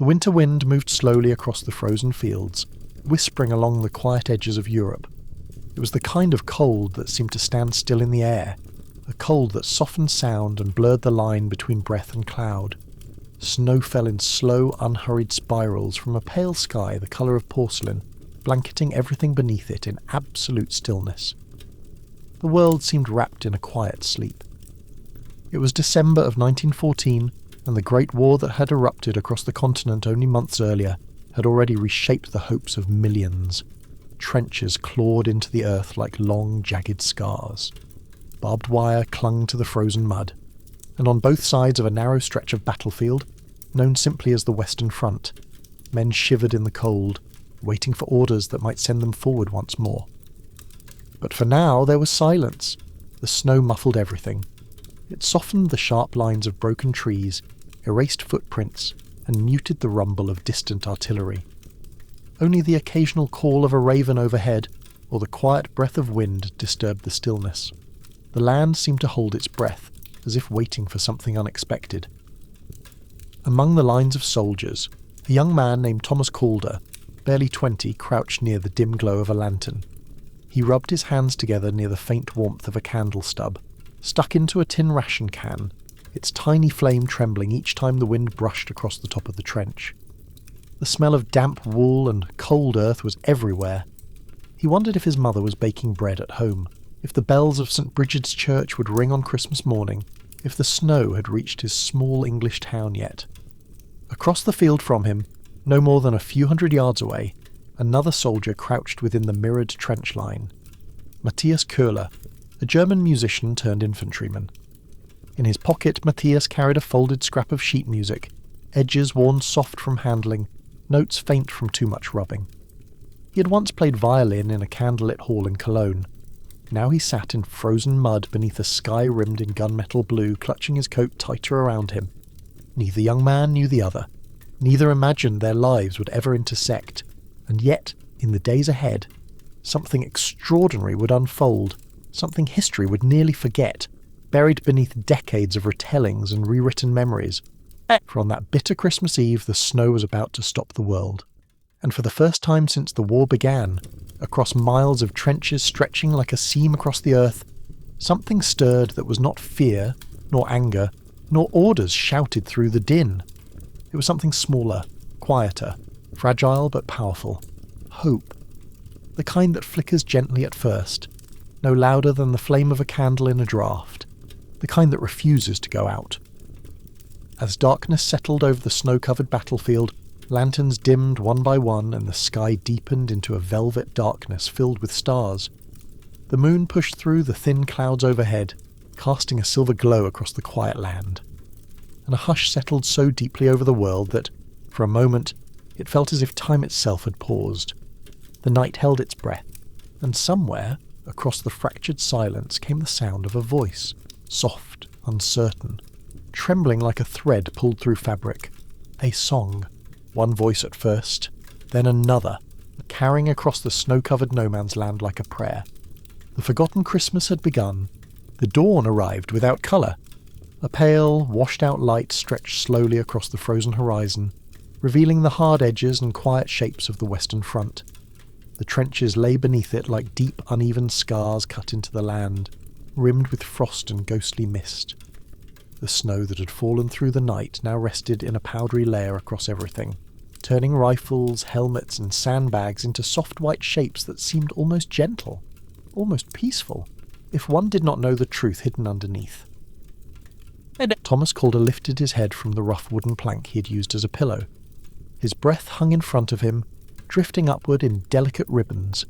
The winter wind moved slowly across the frozen fields, whispering along the quiet edges of Europe. It was the kind of cold that seemed to stand still in the air, a cold that softened sound and blurred the line between breath and cloud. Snow fell in slow, unhurried spirals from a pale sky the colour of porcelain, blanketing everything beneath it in absolute stillness. The world seemed wrapped in a quiet sleep. It was December of 1914, and the Great War that had erupted across the continent only months earlier had already reshaped the hopes of millions. Trenches clawed into the earth like long, jagged scars. Barbed wire clung to the frozen mud, and on both sides of a narrow stretch of battlefield, known simply as the Western Front, men shivered in the cold, waiting for orders that might send them forward once more. But for now there was silence. The snow muffled everything. It softened the sharp lines of broken trees, erased footprints, and muted the rumble of distant artillery. Only the occasional call of a raven overhead, or the quiet breath of wind, disturbed the stillness. The land seemed to hold its breath, as if waiting for something unexpected. Among the lines of soldiers, a young man named Thomas Calder, barely 20, crouched near the dim glow of a lantern. He rubbed his hands together near the faint warmth of a candle stub, stuck into a tin ration can, its tiny flame trembling each time the wind brushed across the top of the trench. The smell of damp wool and cold earth was everywhere. He wondered if his mother was baking bread at home, if the bells of St. Bridget's Church would ring on Christmas morning, if the snow had reached his small English town yet. Across the field from him, no more than a few hundred yards away, another soldier crouched within the mirrored trench line. Matthias Köhler, a German musician turned infantryman. In his pocket, Matthias carried a folded scrap of sheet music, edges worn soft from handling, notes faint from too much rubbing. He had once played violin in a candlelit hall in Cologne. Now he sat in frozen mud beneath a sky rimmed in gunmetal blue, clutching his coat tighter around him. Neither young man knew the other. Neither imagined their lives would ever intersect. And yet, in the days ahead, something extraordinary would unfold, something history would nearly forget, buried beneath decades of retellings and rewritten memories. For on that bitter Christmas Eve, the snow was about to stop the world. And for the first time since the war began, across miles of trenches stretching like a seam across the earth, something stirred that was not fear, nor anger, nor orders shouted through the din. It was something smaller, quieter, fragile but powerful. Hope. The kind that flickers gently at first, no louder than the flame of a candle in a draught. The kind that refuses to go out. As darkness settled over the snow-covered battlefield, lanterns dimmed one by one and the sky deepened into a velvet darkness filled with stars. The moon pushed through the thin clouds overhead, casting a silver glow across the quiet land. And a hush settled so deeply over the world that, for a moment, it felt as if time itself had paused. The night held its breath, and somewhere, across the fractured silence, came the sound of a voice, soft, uncertain, trembling like a thread pulled through fabric. A song. One voice at first, then another, carrying across the snow-covered no-man's land like a prayer. The forgotten Christmas had begun. The dawn arrived without colour. A pale, washed-out light stretched slowly across the frozen horizon, revealing the hard edges and quiet shapes of the Western Front. The trenches lay beneath it like deep, uneven scars cut into the land, rimmed with frost and ghostly mist. The snow that had fallen through the night now rested in a powdery layer across everything, turning rifles, helmets, and sandbags into soft white shapes that seemed almost gentle, almost peaceful, if one did not know the truth hidden underneath. Thomas Calder lifted his head from the rough wooden plank he had used as a pillow. His breath hung in front of him, drifting upward in delicate ribbons.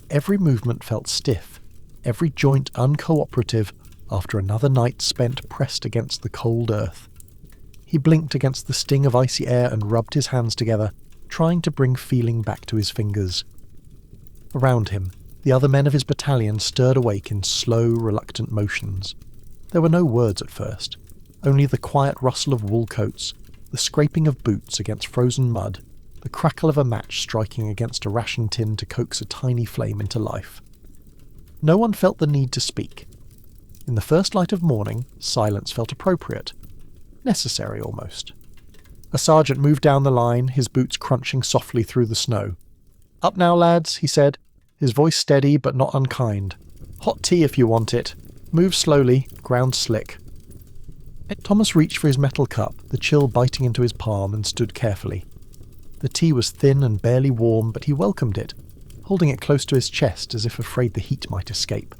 Every movement felt stiff, every joint uncooperative, after another night spent pressed against the cold earth. He blinked against the sting of icy air and rubbed his hands together, trying to bring feeling back to his fingers. Around him, the other men of his battalion stirred awake in slow, reluctant motions. There were no words at first, only the quiet rustle of wool coats, the scraping of boots against frozen mud, the crackle of a match striking against a ration tin to coax a tiny flame into life. No one felt the need to speak. In the first light of morning, silence felt appropriate. Necessary, almost. A sergeant moved down the line, his boots crunching softly through the snow. "Up now, lads," he said, his voice steady but not unkind. "Hot tea if you want it. Move slowly, ground slick." Thomas reached for his metal cup, the chill biting into his palm, and stood carefully. The tea was thin and barely warm, but he welcomed it, holding it close to his chest as if afraid the heat might escape.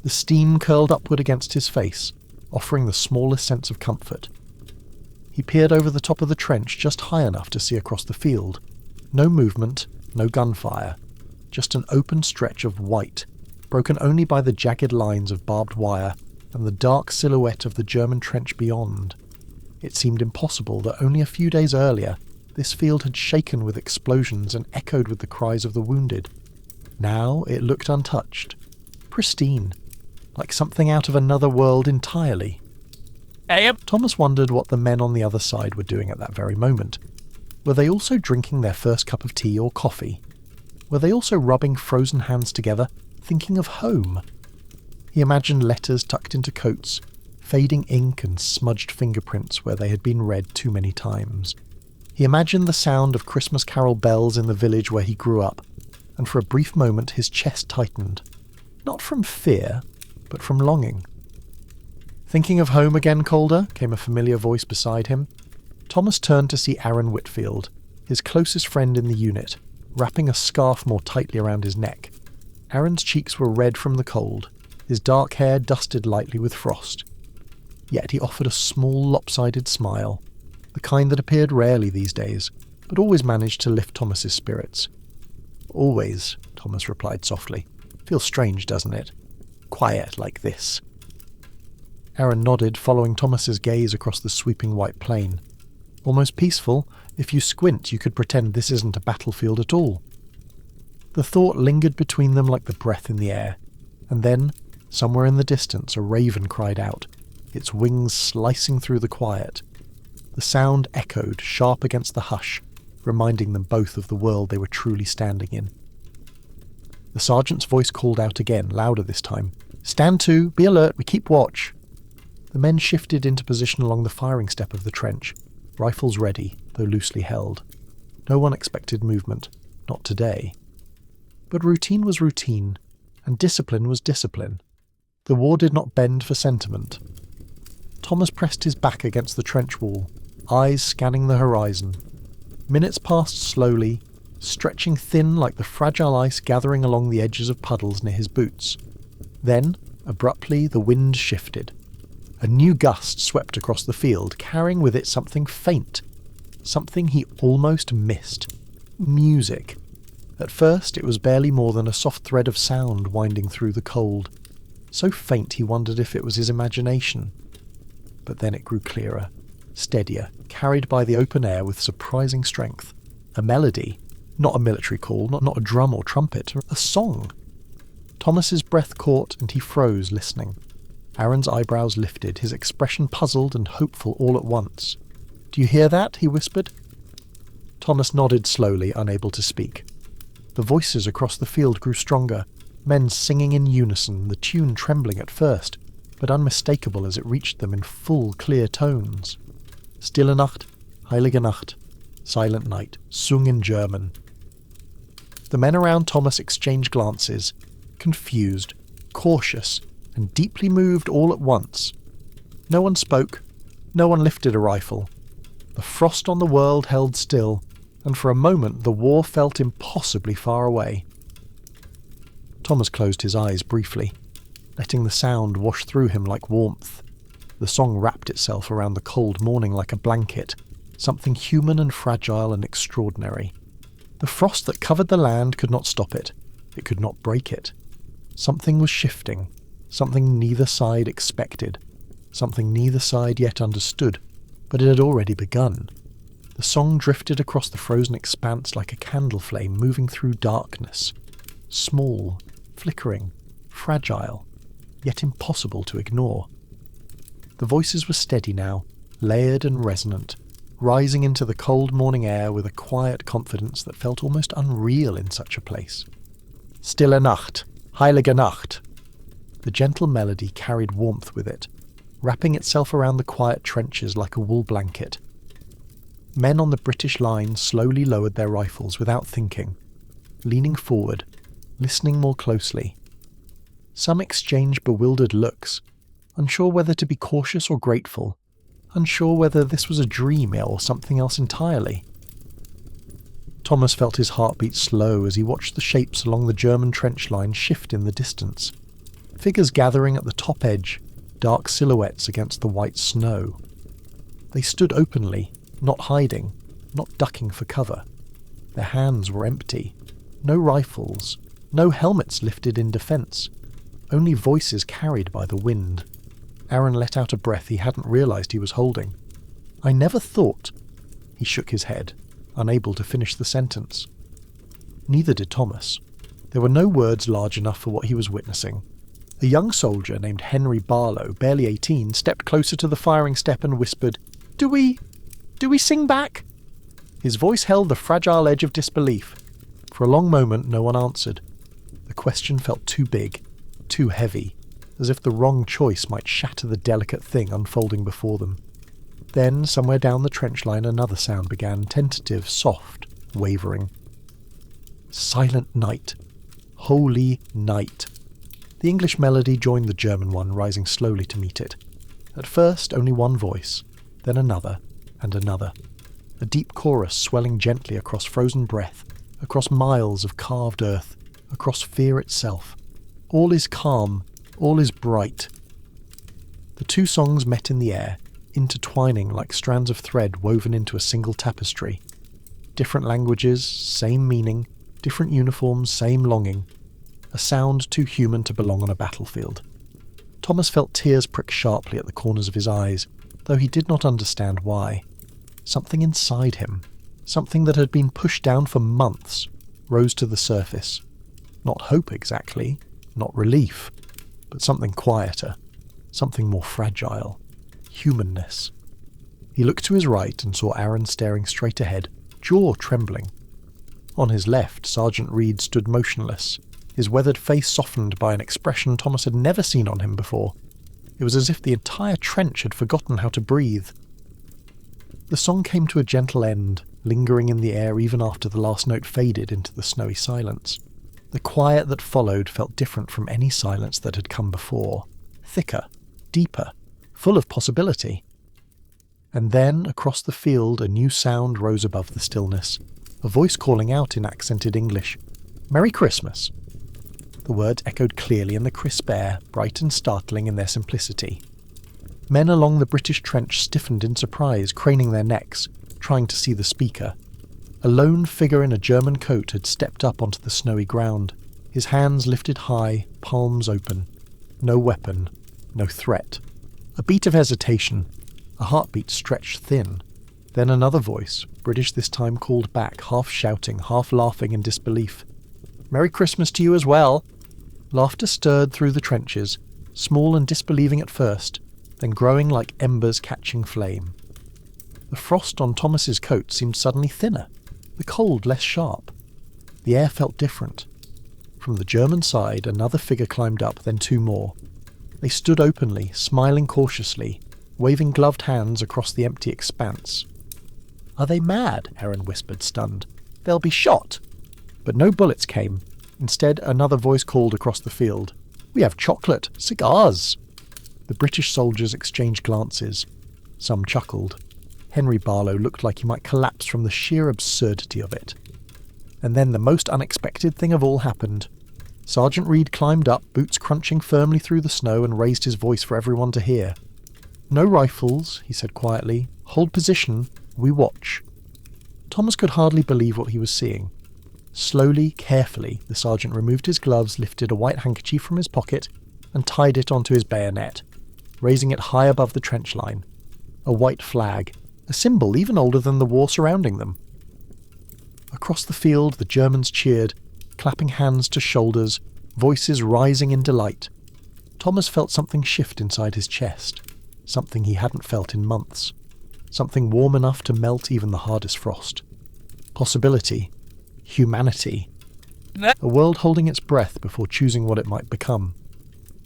The steam curled upward against his face, offering the smallest sense of comfort. He peered over the top of the trench just high enough to see across the field. No movement, no gunfire, just an open stretch of white, broken only by the jagged lines of barbed wire and the dark silhouette of the German trench beyond. It seemed impossible that only a few days earlier this field had shaken with explosions and echoed with the cries of the wounded. Now it looked untouched, pristine, like something out of another world entirely. Thomas wondered what the men on the other side were doing at that very moment. Were they also drinking their first cup of tea or coffee? Were they also rubbing frozen hands together, thinking of home? He imagined letters tucked into coats, fading ink and smudged fingerprints where they had been read too many times. He imagined the sound of Christmas carol bells in the village where he grew up, and for a brief moment his chest tightened. Not from fear, but from longing. "Thinking of home again, Calder?" came a familiar voice beside him. Thomas turned to see Aaron Whitfield, his closest friend in the unit, wrapping a scarf more tightly around his neck. Aaron's cheeks were red from the cold, his dark hair dusted lightly with frost. Yet he offered a small, lopsided smile, the kind that appeared rarely these days, but always managed to lift Thomas's spirits. "Always," Thomas replied softly. "Feels strange, doesn't it? Quiet like this." Aaron nodded, following Thomas's gaze across the sweeping white plain. Almost peaceful. If you squint, you could pretend this isn't a battlefield at all. The thought lingered between them like the breath in the air, and then, somewhere in the distance, a raven cried out, its wings slicing through the quiet. The sound echoed, sharp against the hush, reminding them both of the world they were truly standing in. The sergeant's voice called out again, louder this time. "Stand to! Be alert! We keep watch!" The men shifted into position along the firing step of the trench, rifles ready, though loosely held. No one expected movement, not today. But routine was routine, and discipline was discipline. The war did not bend for sentiment. Thomas pressed his back against the trench wall, eyes scanning the horizon. Minutes passed slowly, stretching thin like the fragile ice gathering along the edges of puddles near his boots. Then, abruptly, the wind shifted. A new gust swept across the field, carrying with it something faint, something he almost missed. Music. At first it was barely more than a soft thread of sound winding through the cold, so faint he wondered if it was his imagination. But then it grew clearer, steadier, carried by the open air with surprising strength. A melody, not a military call, not a drum or trumpet, a song. Thomas's breath caught and he froze, listening. Aaron's eyebrows lifted, his expression puzzled and hopeful all at once. "Do you hear that?" he whispered. Thomas nodded slowly, unable to speak. The voices across the field grew stronger, men singing in unison, the tune trembling at first, but unmistakable as it reached them in full, clear tones. "Stille Nacht, Heilige Nacht, Silent Night," sung in German. The men around Thomas exchanged glances, confused, cautious, and deeply moved all at once. No one spoke, no one lifted a rifle. The frost on the world held still, and for a moment the war felt impossibly far away. Thomas closed his eyes briefly, letting the sound wash through him like warmth. The song wrapped itself around the cold morning like a blanket, something human and fragile and extraordinary. The frost that covered the land could not stop it. It could not break it. Something was shifting, something neither side expected, something neither side yet understood, but it had already begun. The song drifted across the frozen expanse like a candle flame moving through darkness, small, flickering, fragile, yet impossible to ignore. The voices were steady now, layered and resonant, rising into the cold morning air with a quiet confidence that felt almost unreal in such a place. "Stille Nacht, Heilige Nacht." The gentle melody carried warmth with it, wrapping itself around the quiet trenches like a wool blanket. Men on the British line slowly lowered their rifles without thinking, leaning forward, listening more closely. Some exchanged bewildered looks, unsure whether to be cautious or grateful, unsure whether this was a dream or something else entirely. Thomas felt his heartbeat slow as he watched the shapes along the German trench line shift in the distance. Figures gathering at the top edge, dark silhouettes against the white snow. They stood openly, not hiding, not ducking for cover. Their hands were empty. No rifles, no helmets lifted in defence. Only voices carried by the wind. Aaron let out a breath he hadn't realised he was holding. "I never thought..." He shook his head, unable to finish the sentence. Neither did Thomas. There were no words large enough for what he was witnessing. A young soldier named Henry Barlow, barely 18, stepped closer to the firing step and whispered, Do we sing back?" His voice held the fragile edge of disbelief. For a long moment no one answered. The question felt too big, too heavy, as if the wrong choice might shatter the delicate thing unfolding before them. Then, somewhere down the trench line, another sound began, tentative, soft, wavering. Silent night. Holy night. The English melody joined the German one, rising slowly to meet it. At first, only one voice, then another, and another. A deep chorus swelling gently across frozen breath, across miles of carved earth, across fear itself. All is calm, all is bright. The two songs met in the air, intertwining like strands of thread woven into a single tapestry. Different languages, same meaning, different uniforms, same longing. A sound too human to belong on a battlefield. Thomas felt tears prick sharply at the corners of his eyes, though he did not understand why. Something inside him, something that had been pushed down for months, rose to the surface. Not hope exactly, not relief, but something quieter, something more fragile. Humanness. He looked to his right and saw Aaron staring straight ahead, jaw trembling. On his left, Sergeant Reed stood motionless, his weathered face softened by an expression Thomas had never seen on him before. It was as if the entire trench had forgotten how to breathe. The song came to a gentle end, lingering in the air even after the last note faded into the snowy silence. The quiet that followed felt different from any silence that had come before. Thicker, deeper, full of possibility. And then, across the field, a new sound rose above the stillness, a voice calling out in accented English, "Merry Christmas!" The words echoed clearly in the crisp air, bright and startling in their simplicity. Men along the British trench stiffened in surprise, craning their necks, trying to see the speaker. A lone figure in a German coat had stepped up onto the snowy ground, his hands lifted high, palms open. No weapon, no threat. A beat of hesitation, a heartbeat stretched thin. Then another voice, British this time, called back, half shouting, half laughing in disbelief. "Merry Christmas to you as well!" Laughter stirred through the trenches, small and disbelieving at first, then growing like embers catching flame. The frost on Thomas's coat seemed suddenly thinner, the cold less sharp. The air felt different. From the German side, another figure climbed up, then two more. They stood openly, smiling cautiously, waving gloved hands across the empty expanse. "Are they mad?" Aaron whispered, stunned. "They'll be shot!" But no bullets came. Instead, another voice called across the field. "We have chocolate! Cigars!" The British soldiers exchanged glances. Some chuckled. Henry Barlow looked like he might collapse from the sheer absurdity of it. And then the most unexpected thing of all happened. Sergeant Reed climbed up, boots crunching firmly through the snow, and raised his voice for everyone to hear. "No rifles," he said quietly. "Hold position. We watch." Thomas could hardly believe what he was seeing. Slowly, carefully, the sergeant removed his gloves, lifted a white handkerchief from his pocket, and tied it onto his bayonet, raising it high above the trench line. A white flag, a symbol even older than the war surrounding them. Across the field, the Germans cheered, clapping hands to shoulders, voices rising in delight. Thomas felt something shift inside his chest, something he hadn't felt in months, something warm enough to melt even the hardest frost. Possibility. Humanity. A world holding its breath before choosing what it might become.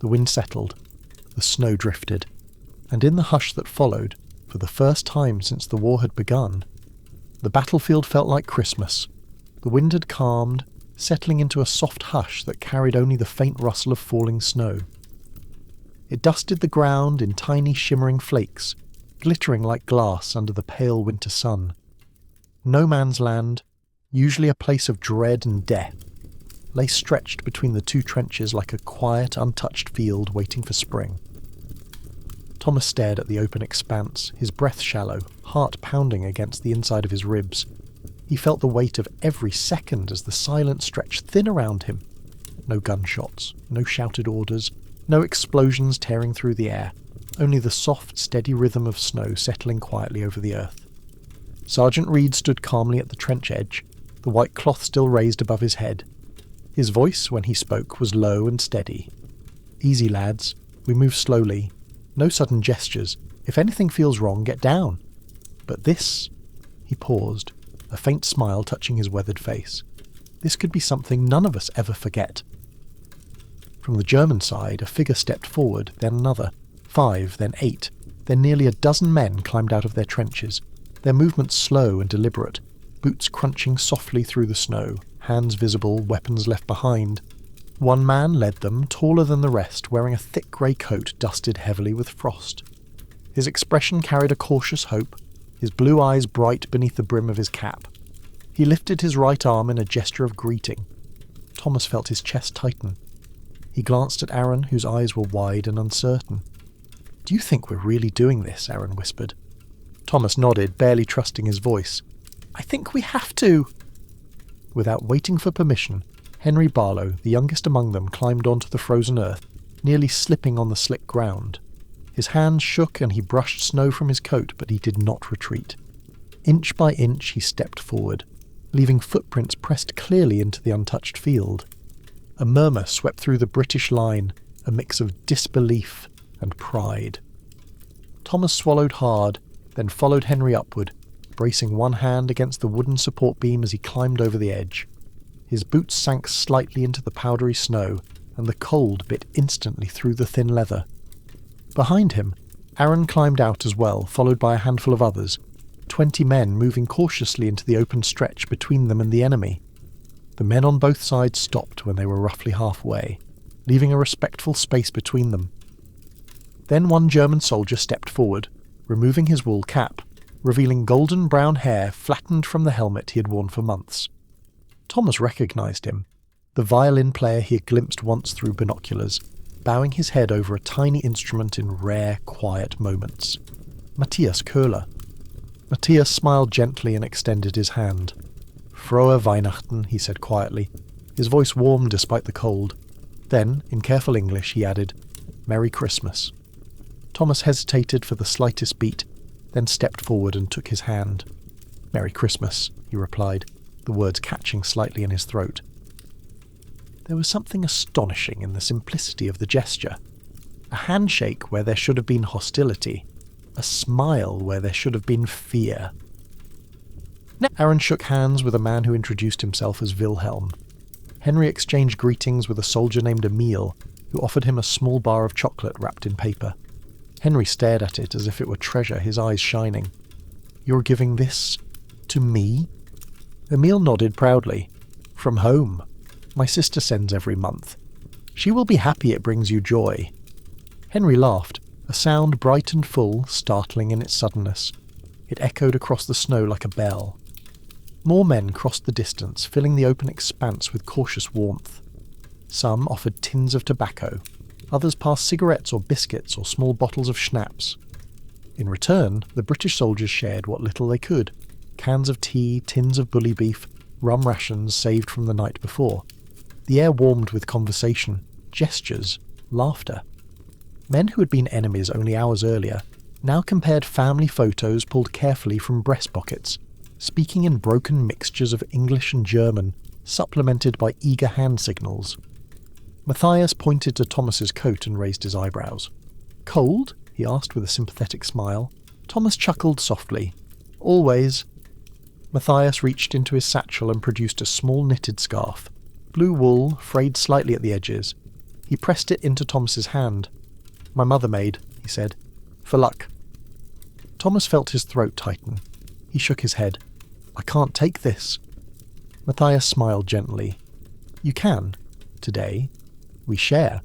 The wind settled. The snow drifted. And in the hush that followed, for the first time since the war had begun, The battlefield felt like Christmas. The wind had calmed, settling into a soft hush that carried only the faint rustle of falling snow. It dusted the ground in tiny shimmering flakes, glittering like glass under the pale winter sun. No man's land, usually a place of dread and death, lay stretched between the two trenches like a quiet, untouched field waiting for spring. Thomas stared at the open expanse, his breath shallow, heart pounding against the inside of his ribs. He felt the weight of every second as the silence stretched thin around him. No gunshots, no shouted orders, no explosions tearing through the air, only the soft, steady rhythm of snow settling quietly over the earth. Sergeant Reed stood calmly at the trench edge, the white cloth still raised above his head. His voice, when he spoke, was low and steady. "Easy, lads. We move slowly. No sudden gestures. If anything feels wrong, get down. But this..." He paused, a faint smile touching his weathered face. "This could be something none of us ever forget." From the German side, a figure stepped forward, then another. 5, then 8. Then nearly a dozen men climbed out of their trenches, their movements slow and deliberate, boots crunching softly through the snow, hands visible, weapons left behind. One man led them, taller than the rest, wearing a thick grey coat dusted heavily with frost. His expression carried a cautious hope, his blue eyes bright beneath the brim of his cap. He lifted his right arm in a gesture of greeting. Thomas felt his chest tighten. He glanced at Aaron, whose eyes were wide and uncertain. "Do you think we're really doing this?" Aaron whispered. Thomas nodded, barely trusting his voice. "I think we have to." Without waiting for permission, Henry Barlow, the youngest among them, climbed onto the frozen earth, nearly slipping on the slick ground. His hands shook and he brushed snow from his coat, but he did not retreat. Inch by inch he stepped forward, leaving footprints pressed clearly into the untouched field. A murmur swept through the British line, a mix of disbelief and pride. Thomas swallowed hard, then followed Henry upward, bracing one hand against the wooden support beam as he climbed over the edge. His boots sank slightly into the powdery snow, and the cold bit instantly through the thin leather. Behind him, Aaron climbed out as well, followed by a handful of others, 20 men moving cautiously into the open stretch between them and the enemy. The men on both sides stopped when they were roughly halfway, leaving a respectful space between them. Then one German soldier stepped forward, removing his wool cap, revealing golden brown hair flattened from the helmet he had worn for months. Thomas recognised him, the violin player he had glimpsed once through binoculars, bowing his head over a tiny instrument in rare, quiet moments. Matthias Köhler. Matthias smiled gently and extended his hand. "Frohe Weihnachten," he said quietly. His voice warmed despite the cold. Then, in careful English, he added, "Merry Christmas." Thomas hesitated for the slightest beat, then stepped forward and took his hand. "Merry Christmas," he replied, the words catching slightly in his throat. There was something astonishing in the simplicity of the gesture. A handshake where there should have been hostility. A smile where there should have been fear. Aaron shook hands with a man who introduced himself as Wilhelm. Henry exchanged greetings with a soldier named Emil, who offered him a small bar of chocolate wrapped in paper. Henry stared at it as if it were treasure, his eyes shining. "You're giving this to me?" Emil nodded proudly. "From home. My sister sends every month. She will be happy it brings you joy." Henry laughed, a sound bright and full, startling in its suddenness. It echoed across the snow like a bell. More men crossed the distance, filling the open expanse with cautious warmth. Some offered tins of tobacco. Others passed cigarettes or biscuits or small bottles of schnapps. In return, the British soldiers shared what little they could. Cans of tea, tins of bully beef, rum rations saved from the night before. The air warmed with conversation, gestures, laughter. Men who had been enemies only hours earlier now compared family photos pulled carefully from breast pockets, speaking in broken mixtures of English and German, supplemented by eager hand signals. Matthias pointed to Thomas's coat and raised his eyebrows. "Cold?" he asked with a sympathetic smile. Thomas chuckled softly. "Always." Matthias reached into his satchel and produced a small knitted scarf. Blue wool, frayed slightly at the edges. He pressed it into Thomas's hand. "My mother made," he said. "For luck." Thomas felt his throat tighten. He shook his head. I can't take this." Matthias smiled gently. "You can. Today. We share."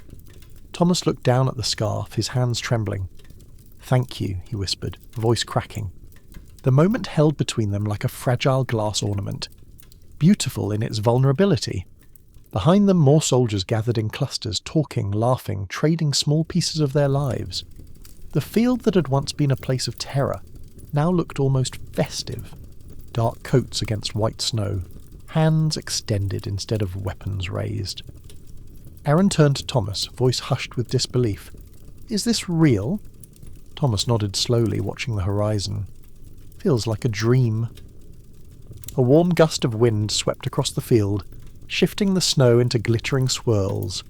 Thomas looked down at the scarf, his hands trembling. "Thank you," he whispered, voice cracking. The moment held between them like a fragile glass ornament, beautiful in its vulnerability. Behind them, more soldiers gathered in clusters, talking, laughing, trading small pieces of their lives. The field that had once been a place of terror now looked almost festive. Dark coats against white snow, hands extended instead of weapons raised. Aaron turned to Thomas, voice hushed with disbelief. "Is this real?" Thomas nodded slowly, watching the horizon. "Feels like a dream." A warm gust of wind swept across the field, shifting the snow into glittering swirls.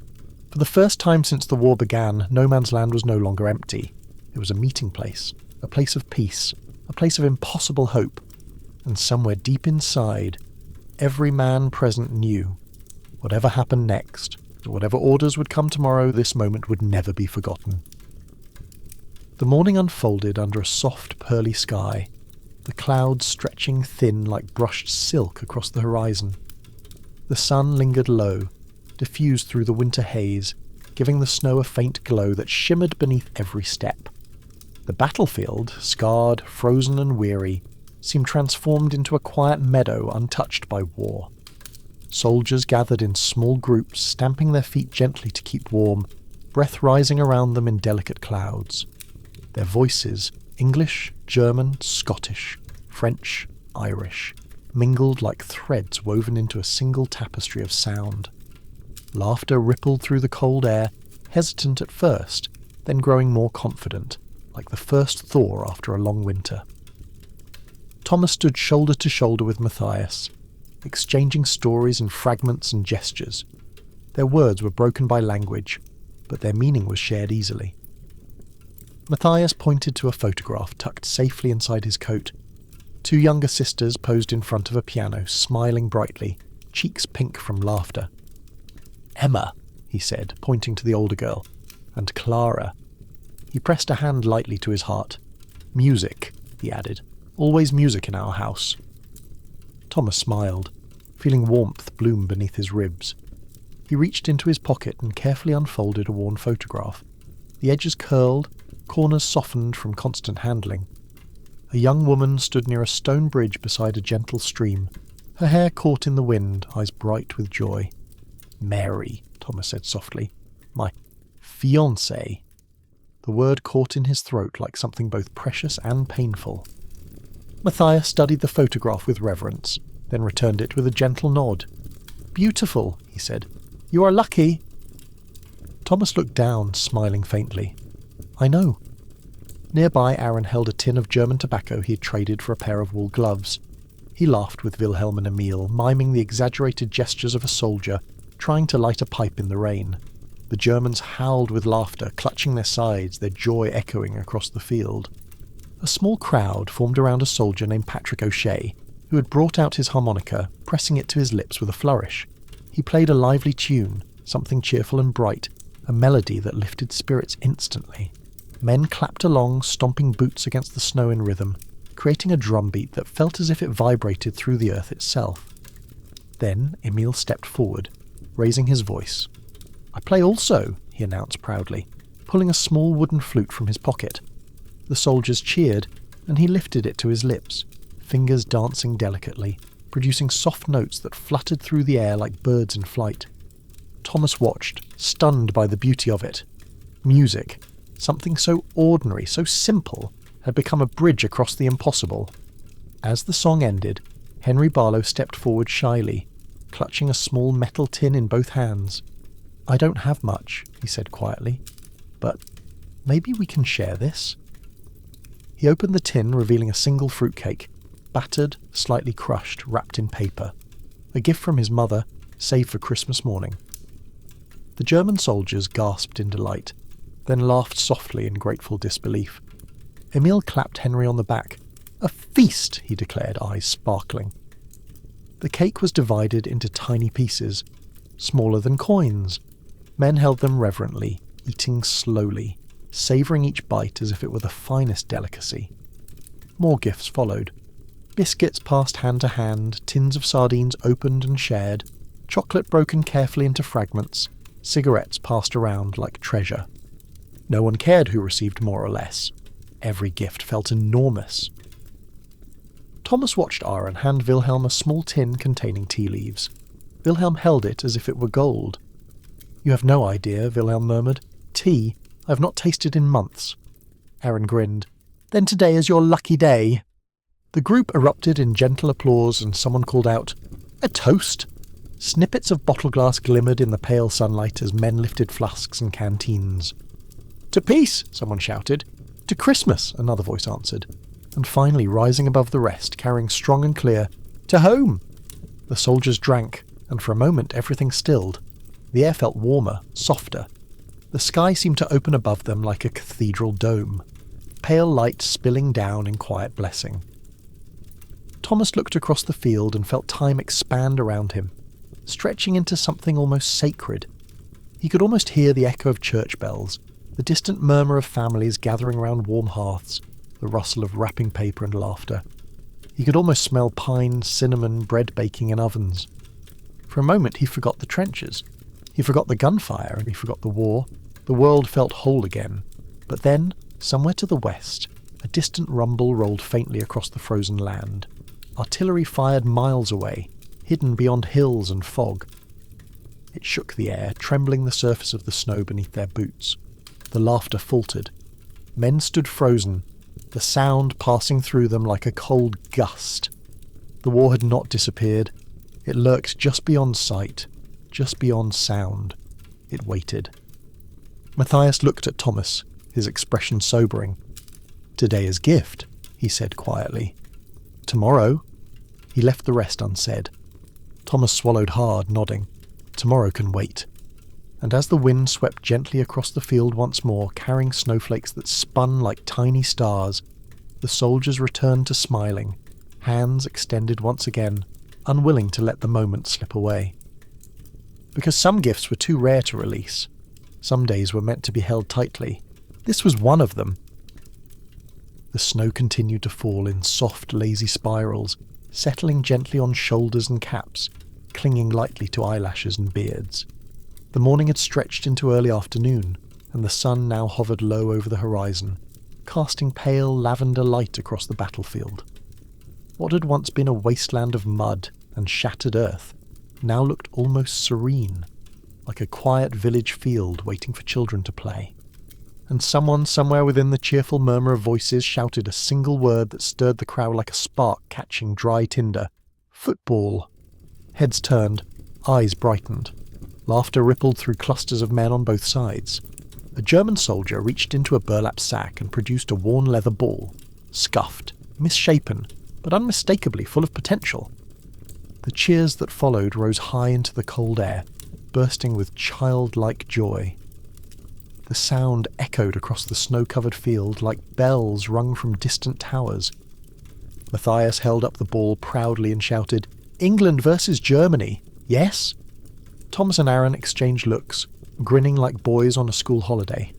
For the first time since the war began, No Man's Land was no longer empty. It was a meeting place, a place of peace, a place of impossible hope. And somewhere deep inside, every man present knew, whatever happened next, whatever orders would come tomorrow, this moment would never be forgotten. The morning unfolded under a soft, pearly sky, the clouds stretching thin like brushed silk across the horizon. The sun lingered low, diffused through the winter haze, giving the snow a faint glow that shimmered beneath every step. The battlefield, scarred, frozen and weary, seemed transformed into a quiet meadow untouched by war. Soldiers gathered in small groups, stamping their feet gently to keep warm, breath rising around them in delicate clouds. Their voices, English, German, Scottish, French, Irish, mingled like threads woven into a single tapestry of sound. Laughter rippled through the cold air, hesitant at first, then growing more confident, like the first thaw after a long winter. Thomas stood shoulder to shoulder with Matthias, exchanging stories and fragments and gestures. Their words were broken by language, but their meaning was shared easily. Matthias pointed to a photograph tucked safely inside his coat. Two younger sisters posed in front of a piano, smiling brightly, cheeks pink from laughter. "Emma," he said, pointing to the older girl, "and Clara." He pressed a hand lightly to his heart. "Music," he added. "Always music in our house." Thomas smiled, feeling warmth bloom beneath his ribs. He reached into his pocket and carefully unfolded a worn photograph. The edges curled, corners softened from constant handling. A young woman stood near a stone bridge beside a gentle stream, her hair caught in the wind, eyes bright with joy. "Mary," Thomas said softly. "My fiancée." The word caught in his throat like something both precious and painful. Matthias studied the photograph with reverence, then returned it with a gentle nod. "Beautiful," he said. "You are lucky." Thomas looked down, smiling faintly. "I know." Nearby, Aaron held a tin of German tobacco he had traded for a pair of wool gloves. He laughed with Wilhelm and Emil, miming the exaggerated gestures of a soldier trying to light a pipe in the rain. The Germans howled with laughter, clutching their sides, their joy echoing across the field. A small crowd formed around a soldier named Patrick O'Shea, who had brought out his harmonica, pressing it to his lips with a flourish. He played a lively tune, something cheerful and bright, a melody that lifted spirits instantly. Men clapped along, stomping boots against the snow in rhythm, creating a drumbeat that felt as if it vibrated through the earth itself. Then Emil stepped forward, raising his voice. "I play also," he announced proudly, pulling a small wooden flute from his pocket. The soldiers cheered, and he lifted it to his lips, fingers dancing delicately, producing soft notes that fluttered through the air like birds in flight. Thomas watched, stunned by the beauty of it. Music, something so ordinary, so simple, had become a bridge across the impossible. As the song ended, Henry Barlow stepped forward shyly, clutching a small metal tin in both hands. "I don't have much," he said quietly, "but maybe we can share this." He opened the tin, revealing a single fruitcake, battered, slightly crushed, wrapped in paper. A gift from his mother, saved for Christmas morning. The German soldiers gasped in delight, then laughed softly in grateful disbelief. Emil clapped Henry on the back. "A feast," he declared, eyes sparkling. The cake was divided into tiny pieces, smaller than coins. Men held them reverently, eating slowly, savouring each bite as if it were the finest delicacy. More gifts followed. Biscuits passed hand to hand, tins of sardines opened and shared, chocolate broken carefully into fragments, cigarettes passed around like treasure. No one cared who received more or less. Every gift felt enormous. Thomas watched Aaron hand Wilhelm a small tin containing tea leaves. Wilhelm held it as if it were gold. "You have no idea," Wilhelm murmured. "Tea I have not tasted in months." Aaron grinned. "Then today is your lucky day." The group erupted in gentle applause and someone called out, "A toast!" Snippets of bottle glass glimmered in the pale sunlight as men lifted flasks and canteens. "To peace!" someone shouted. "To Christmas!" another voice answered. And finally, rising above the rest, carrying strong and clear, "To home!" The soldiers drank, and for a moment everything stilled. The air felt warmer, softer. The sky seemed to open above them like a cathedral dome, pale light spilling down in quiet blessing. Thomas looked across the field and felt time expand around him, stretching into something almost sacred. He could almost hear the echo of church bells, the distant murmur of families gathering around warm hearths, the rustle of wrapping paper and laughter. He could almost smell pine, cinnamon, bread baking in ovens. For a moment he forgot the trenches. He forgot the gunfire and he forgot the war. The world felt whole again. But then, somewhere to the west, a distant rumble rolled faintly across the frozen land. Artillery fired miles away, hidden beyond hills and fog. It shook the air, trembling the surface of the snow beneath their boots. The laughter faltered. Men stood frozen, the sound passing through them like a cold gust. The war had not disappeared. It lurked just beyond sight, just beyond sound. It waited. Matthias looked at Thomas, his expression sobering. "Today is gift," he said quietly. "Tomorrow?" He left the rest unsaid. Thomas swallowed hard, nodding. "Tomorrow can wait." And as the wind swept gently across the field once more, carrying snowflakes that spun like tiny stars, the soldiers returned to smiling, hands extended once again, unwilling to let the moment slip away. Because some gifts were too rare to release. Some days were meant to be held tightly. This was one of them. The snow continued to fall in soft, lazy spirals, settling gently on shoulders and caps, clinging lightly to eyelashes and beards. The morning had stretched into early afternoon, and the sun now hovered low over the horizon, casting pale lavender light across the battlefield. What had once been a wasteland of mud and shattered earth now looked almost serene, like a quiet village field waiting for children to play. And someone somewhere within the cheerful murmur of voices shouted a single word that stirred the crowd like a spark catching dry tinder. "Football!" Heads turned, eyes brightened. Laughter rippled through clusters of men on both sides. A German soldier reached into a burlap sack and produced a worn leather ball, scuffed, misshapen, but unmistakably full of potential. The cheers that followed rose high into the cold air, bursting with childlike joy. The sound echoed across the snow-covered field like bells rung from distant towers. Matthias held up the ball proudly and shouted, "England versus Germany, yes?" Thomas and Aaron exchanged looks, grinning like boys on a school holiday.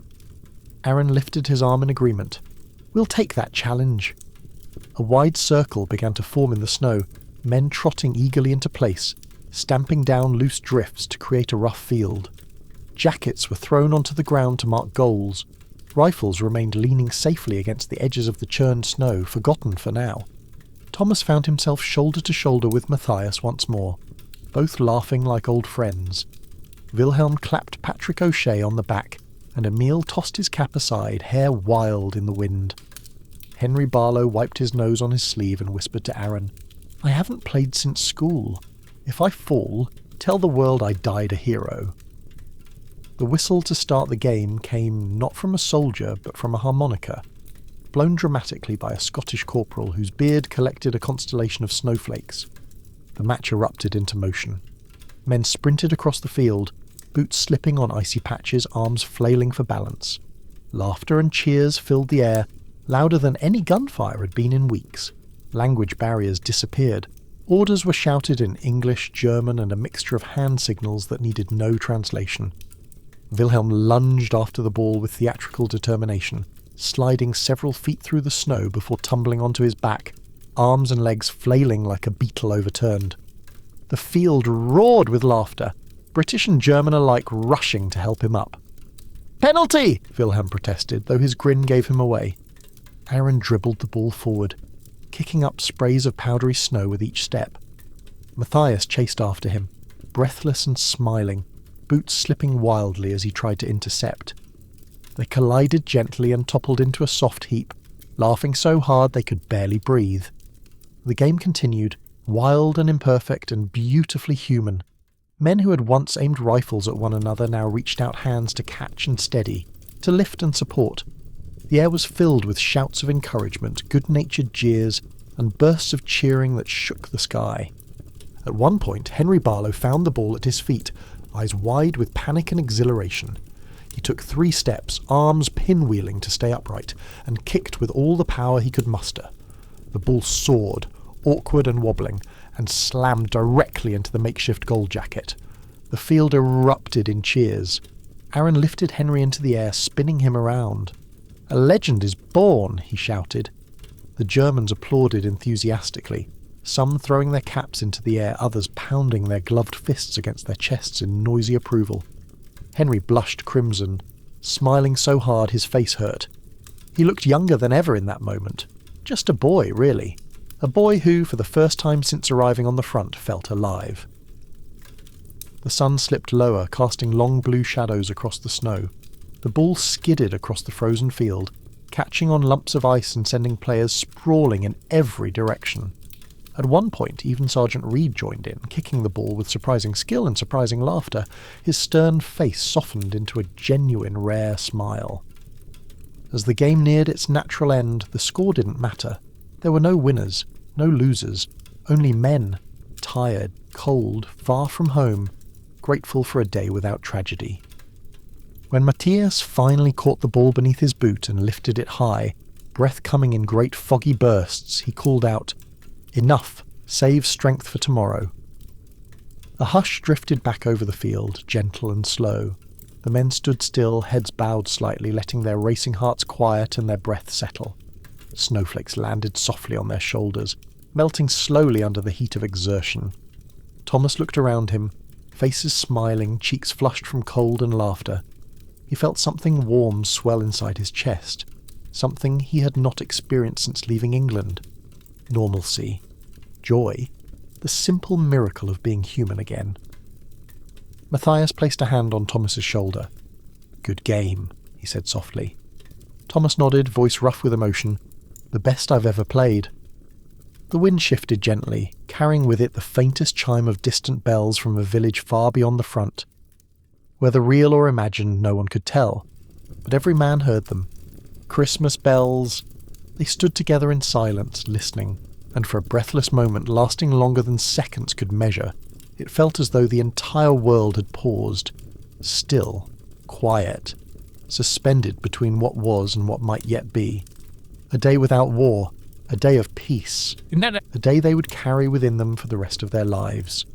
Aaron lifted his arm in agreement. "We'll take that challenge." A wide circle began to form in the snow, men trotting eagerly into place, stamping down loose drifts to create a rough field. Jackets were thrown onto the ground to mark goals. Rifles remained leaning safely against the edges of the churned snow, forgotten for now. Thomas found himself shoulder to shoulder with Matthias once more, both laughing like old friends. Wilhelm clapped Patrick O'Shea on the back, and Emile tossed his cap aside, hair wild in the wind. Henry Barlow wiped his nose on his sleeve and whispered to Aaron, "I haven't played since school. If I fall, tell the world I died a hero." The whistle to start the game came not from a soldier, but from a harmonica, blown dramatically by a Scottish corporal whose beard collected a constellation of snowflakes. The match erupted into motion. Men sprinted across the field, boots slipping on icy patches, arms flailing for balance. Laughter and cheers filled the air, louder than any gunfire had been in weeks. Language barriers disappeared. Orders were shouted in English, German, and a mixture of hand signals that needed no translation. Wilhelm lunged after the ball with theatrical determination, sliding several feet through the snow before tumbling onto his back, arms and legs flailing like a beetle overturned. The field roared with laughter, British and German alike rushing to help him up. "Penalty!" Wilhelm protested, though his grin gave him away. Aaron dribbled the ball forward, kicking up sprays of powdery snow with each step. Matthias chased after him, breathless and smiling, boots slipping wildly as he tried to intercept. They collided gently and toppled into a soft heap, laughing so hard they could barely breathe. The game continued, wild and imperfect and beautifully human. Men who had once aimed rifles at one another now reached out hands to catch and steady, to lift and support. The air was filled with shouts of encouragement, good-natured jeers, and bursts of cheering that shook the sky. At one point, Henry Barlow found the ball at his feet, eyes wide with panic and exhilaration. He took 3 steps, arms pinwheeling to stay upright, and kicked with all the power he could muster. The ball soared, awkward and wobbling, and slammed directly into the makeshift goal jacket. The field erupted in cheers. Aaron lifted Henry into the air, spinning him around. "A legend is born," he shouted. The Germans applauded enthusiastically, some throwing their caps into the air, others pounding their gloved fists against their chests in noisy approval. Henry blushed crimson, smiling so hard his face hurt. He looked younger than ever in that moment. Just a boy, really. A boy who, for the first time since arriving on the front, felt alive. The sun slipped lower, casting long blue shadows across the snow. The ball skidded across the frozen field, catching on lumps of ice and sending players sprawling in every direction. At one point, even Sergeant Reed joined in, kicking the ball with surprising skill and surprising laughter. His stern face softened into a genuine, rare smile. As the game neared its natural end, the score didn't matter. There were no winners, no losers, only men, tired, cold, far from home, grateful for a day without tragedy. When Matthias finally caught the ball beneath his boot and lifted it high, breath coming in great foggy bursts, he called out, "Enough! Save strength for tomorrow." A hush drifted back over the field, gentle and slow. The men stood still, heads bowed slightly, letting their racing hearts quiet and their breath settle. Snowflakes landed softly on their shoulders, melting slowly under the heat of exertion. Thomas looked around him, faces smiling, cheeks flushed from cold and laughter. He felt something warm swell inside his chest, something he had not experienced since leaving England. Normalcy. Joy. The simple miracle of being human again. Matthias placed a hand on Thomas's shoulder. "Good game," he said softly. Thomas nodded, voice rough with emotion. "The best I've ever played." The wind shifted gently, carrying with it the faintest chime of distant bells from a village far beyond the front. Whether real or imagined, no one could tell, but every man heard them. Christmas bells. They stood together in silence, listening, and for a breathless moment lasting longer than seconds could measure, it felt as though the entire world had paused, still, quiet, suspended between what was and what might yet be. A day without war, a day of peace, a day they would carry within them for the rest of their lives.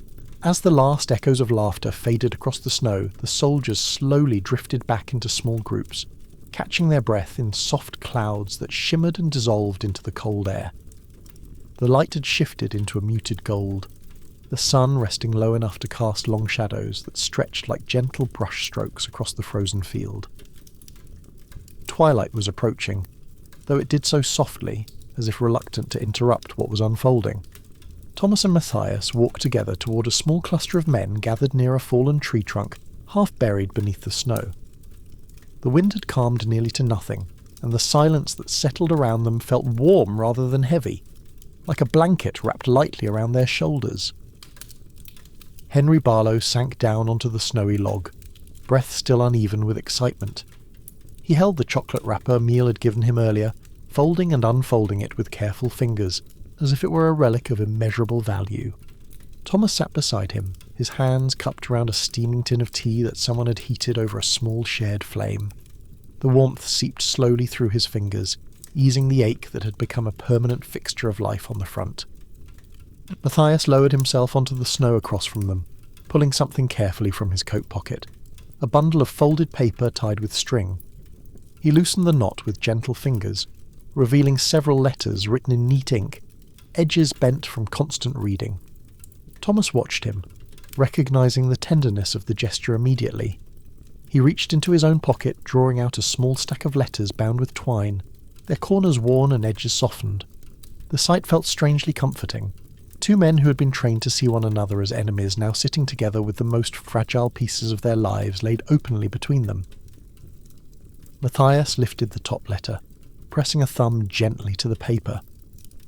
As the last echoes of laughter faded across the snow, the soldiers slowly drifted back into small groups, catching their breath in soft clouds that shimmered and dissolved into the cold air. The light had shifted into a muted gold, the sun resting low enough to cast long shadows that stretched like gentle brush strokes across the frozen field. Twilight was approaching, though it did so softly, as if reluctant to interrupt what was unfolding. Thomas and Matthias walked together toward a small cluster of men gathered near a fallen tree trunk, half buried beneath the snow. The wind had calmed nearly to nothing, and the silence that settled around them felt warm rather than heavy, like a blanket wrapped lightly around their shoulders. Henry Barlow sank down onto the snowy log, breath still uneven with excitement. He held the chocolate wrapper Meal had given him earlier, folding and unfolding it with careful fingers, as if it were a relic of immeasurable value. Thomas sat beside him, his hands cupped around a steaming tin of tea that someone had heated over a small shared flame. The warmth seeped slowly through his fingers, easing the ache that had become a permanent fixture of life on the front. Matthias lowered himself onto the snow across from them, pulling something carefully from his coat pocket, a bundle of folded paper tied with string. He loosened the knot with gentle fingers, revealing several letters written in neat ink, edges bent from constant reading. Thomas watched him, recognising the tenderness of the gesture immediately. He reached into his own pocket, drawing out a small stack of letters bound with twine, their corners worn and edges softened. The sight felt strangely comforting. Two men who had been trained to see one another as enemies now sitting together with the most fragile pieces of their lives laid openly between them. Matthias lifted the top letter, pressing a thumb gently to the paper.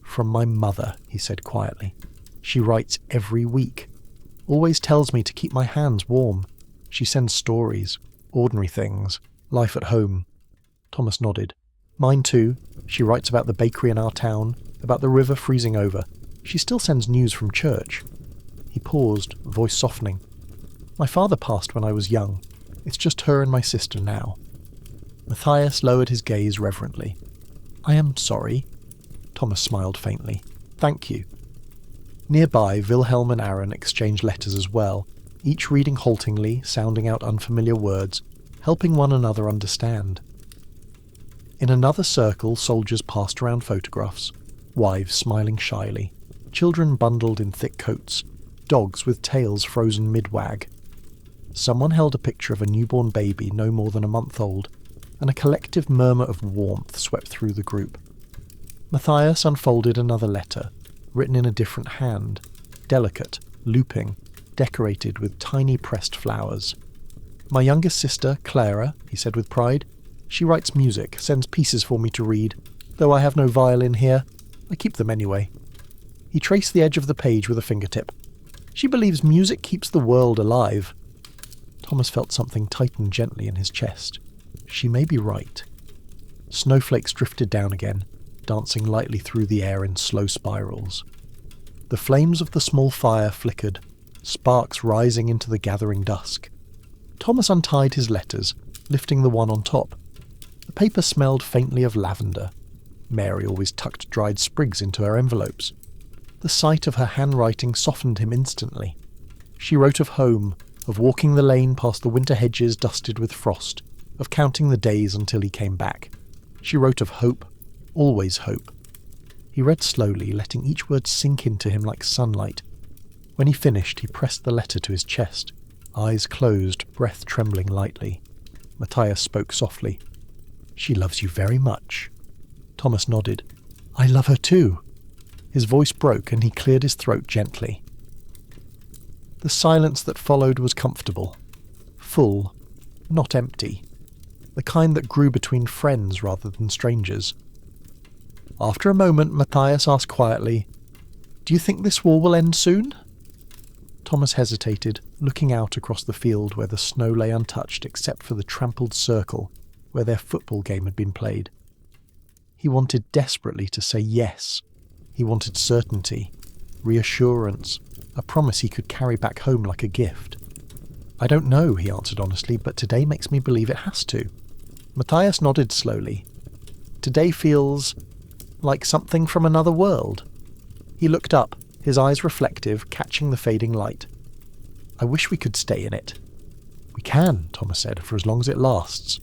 "From my mother," he said quietly. "She writes every week. Always tells me to keep my hands warm. She sends stories, ordinary things, life at home." Thomas nodded. "Mine too. She writes about the bakery in our town, about the river freezing over. She still sends news from church." He paused, voice softening. "My father passed when I was young. It's just her and my sister now." Matthias lowered his gaze reverently. "I am sorry." Thomas smiled faintly. "Thank you." Nearby, Wilhelm and Aaron exchanged letters as well, each reading haltingly, sounding out unfamiliar words, helping one another understand. In another circle, soldiers passed around photographs, wives smiling shyly, children bundled in thick coats, dogs with tails frozen mid-wag. Someone held a picture of a newborn baby no more than a month old, and a collective murmur of warmth swept through the group. Matthias unfolded another letter, written in a different hand, delicate, looping, decorated with tiny pressed flowers. "My youngest sister, Clara," he said with pride. "She writes music, sends pieces for me to read. Though I have no violin here, I keep them anyway." He traced the edge of the page with a fingertip. "She believes music keeps the world alive." Thomas felt something tighten gently in his chest. She may be right. Snowflakes drifted down again, dancing lightly through the air in slow spirals. The flames of the small fire flickered, sparks rising into the gathering dusk. Thomas untied his letters, lifting the one on top. The paper smelled faintly of lavender. Mary always tucked dried sprigs into her envelopes. The sight of her handwriting softened him instantly. She wrote of home, of walking the lane past the winter hedges dusted with frost, of counting the days until he came back. She wrote of hope, always hope. He read slowly, letting each word sink into him like sunlight. When he finished, he pressed the letter to his chest, eyes closed, breath trembling lightly. Matthias spoke softly. "She loves you very much." Thomas nodded. "I love her too." His voice broke and he cleared his throat gently. The silence that followed was comfortable, full, not empty, the kind that grew between friends rather than strangers. After a moment, Matthias asked quietly, "Do you think this war will end soon?" Thomas hesitated, looking out across the field where the snow lay untouched except for the trampled circle where their football game had been played. He wanted desperately to say yes. He wanted certainty, reassurance, a promise he could carry back home like a gift. "I don't know," he answered honestly, "but today makes me believe it has to." Matthias nodded slowly. "Today feels like something from another world." He looked up, his eyes reflective, catching the fading light. "I wish we could stay in it." "We can," Thomas said, "for as long as it lasts."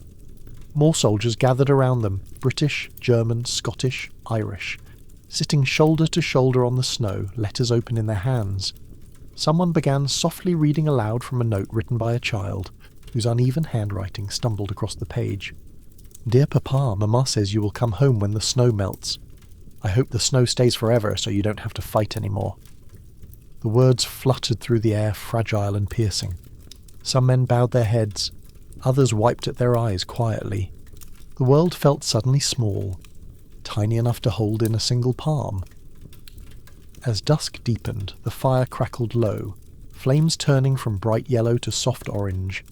More soldiers gathered around them, British, German, Scottish, Irish, sitting shoulder to shoulder on the snow, letters open in their hands. Someone began softly reading aloud from a note written by a child, whose uneven handwriting stumbled across the page. "Dear Papa, Mama says you will come home when the snow melts. I hope the snow stays forever so you don't have to fight anymore." The words fluttered through the air, fragile and piercing. Some men bowed their heads, others wiped at their eyes quietly. The world felt suddenly small, tiny enough to hold in a single palm. As dusk deepened, the fire crackled low, flames turning from bright yellow to soft orange.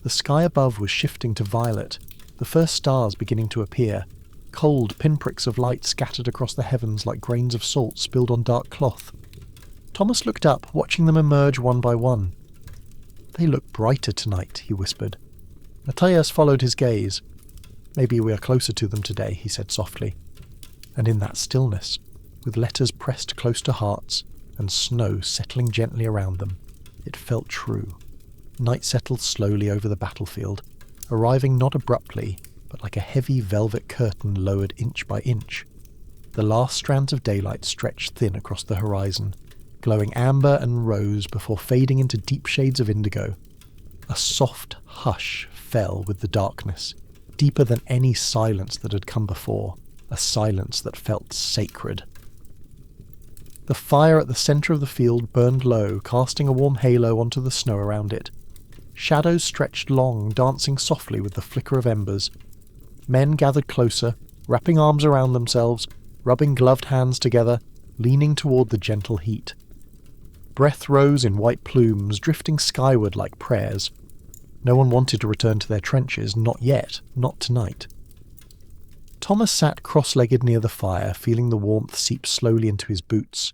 The sky above was shifting to violet, the first stars beginning to appear, cold pinpricks of light scattered across the heavens like grains of salt spilled on dark cloth. Thomas looked up, watching them emerge one by one. "They look brighter tonight," he whispered. Matthias followed his gaze. "Maybe we are closer to them today," he said softly. And in that stillness, with letters pressed close to hearts and snow settling gently around them, it felt true. Night settled slowly over the battlefield, arriving not abruptly, but like a heavy velvet curtain lowered inch by inch. The last strands of daylight stretched thin across the horizon, glowing amber and rose before fading into deep shades of indigo. A soft hush fell with the darkness, deeper than any silence that had come before, a silence that felt sacred. The fire at the centre of the field burned low, casting a warm halo onto the snow around it. Shadows stretched long, dancing softly with the flicker of embers. Men gathered closer, wrapping arms around themselves, rubbing gloved hands together, leaning toward the gentle heat. Breath rose in white plumes, drifting skyward like prayers. No one wanted to return to their trenches, not yet, not tonight. Thomas sat cross-legged near the fire, feeling the warmth seep slowly into his boots.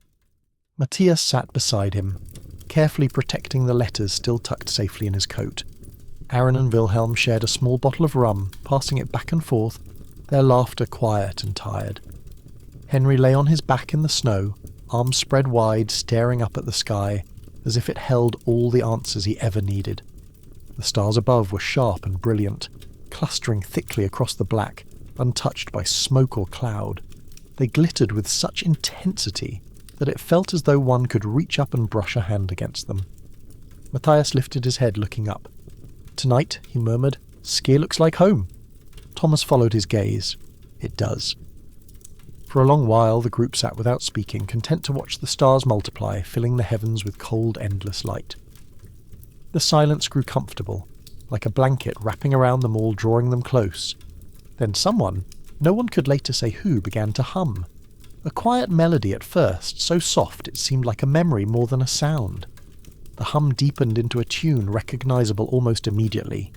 Matthias sat beside him, carefully protecting the letters still tucked safely in his coat. Aaron and Wilhelm shared a small bottle of rum, passing it back and forth, their laughter quiet and tired. Henry lay on his back in the snow, arms spread wide, staring up at the sky, as if it held all the answers he ever needed. The stars above were sharp and brilliant, clustering thickly across the black, untouched by smoke or cloud. They glittered with such intensity that it felt as though one could reach up and brush a hand against them. Matthias lifted his head, looking up. "Tonight," he murmured, "Skier looks like home." Thomas followed his gaze. "It does." For a long while the group sat without speaking, content to watch the stars multiply, filling the heavens with cold, endless light. The silence grew comfortable, like a blanket wrapping around them all, drawing them close. Then someone, no one could later say who, began to hum. A quiet melody at first, so soft it seemed like a memory more than a sound. The hum deepened into a tune recognizable almost immediately.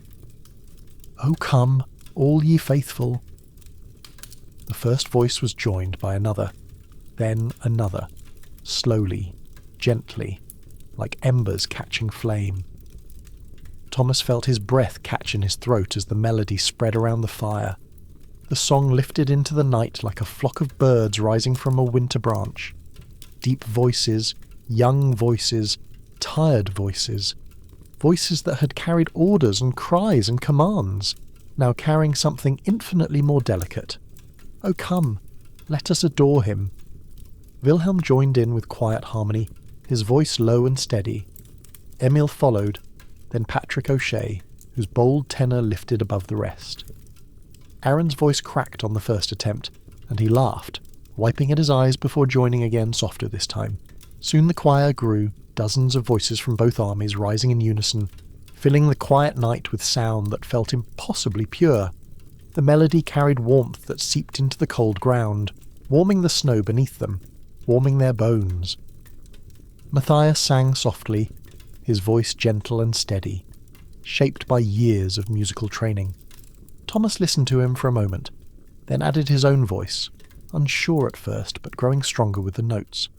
"O come, all ye faithful." The first voice was joined by another, then another, slowly, gently, like embers catching flame. Thomas felt his breath catch in his throat as the melody spread around the fire. The song lifted into the night like a flock of birds rising from a winter branch. Deep voices, young voices, tired voices. Voices that had carried orders and cries and commands, now carrying something infinitely more delicate. "Oh come, let us adore him." Wilhelm joined in with quiet harmony, his voice low and steady. Emil followed, then Patrick O'Shea, whose bold tenor lifted above the rest. Aaron's voice cracked on the first attempt, and he laughed, wiping at his eyes before joining again, softer this time. Soon the choir grew, dozens of voices from both armies rising in unison, filling the quiet night with sound that felt impossibly pure. The melody carried warmth that seeped into the cold ground, warming the snow beneath them, warming their bones. Matthias sang softly, his voice gentle and steady, shaped by years of musical training. Thomas listened to him for a moment, then added his own voice, unsure at first but growing stronger with the notes.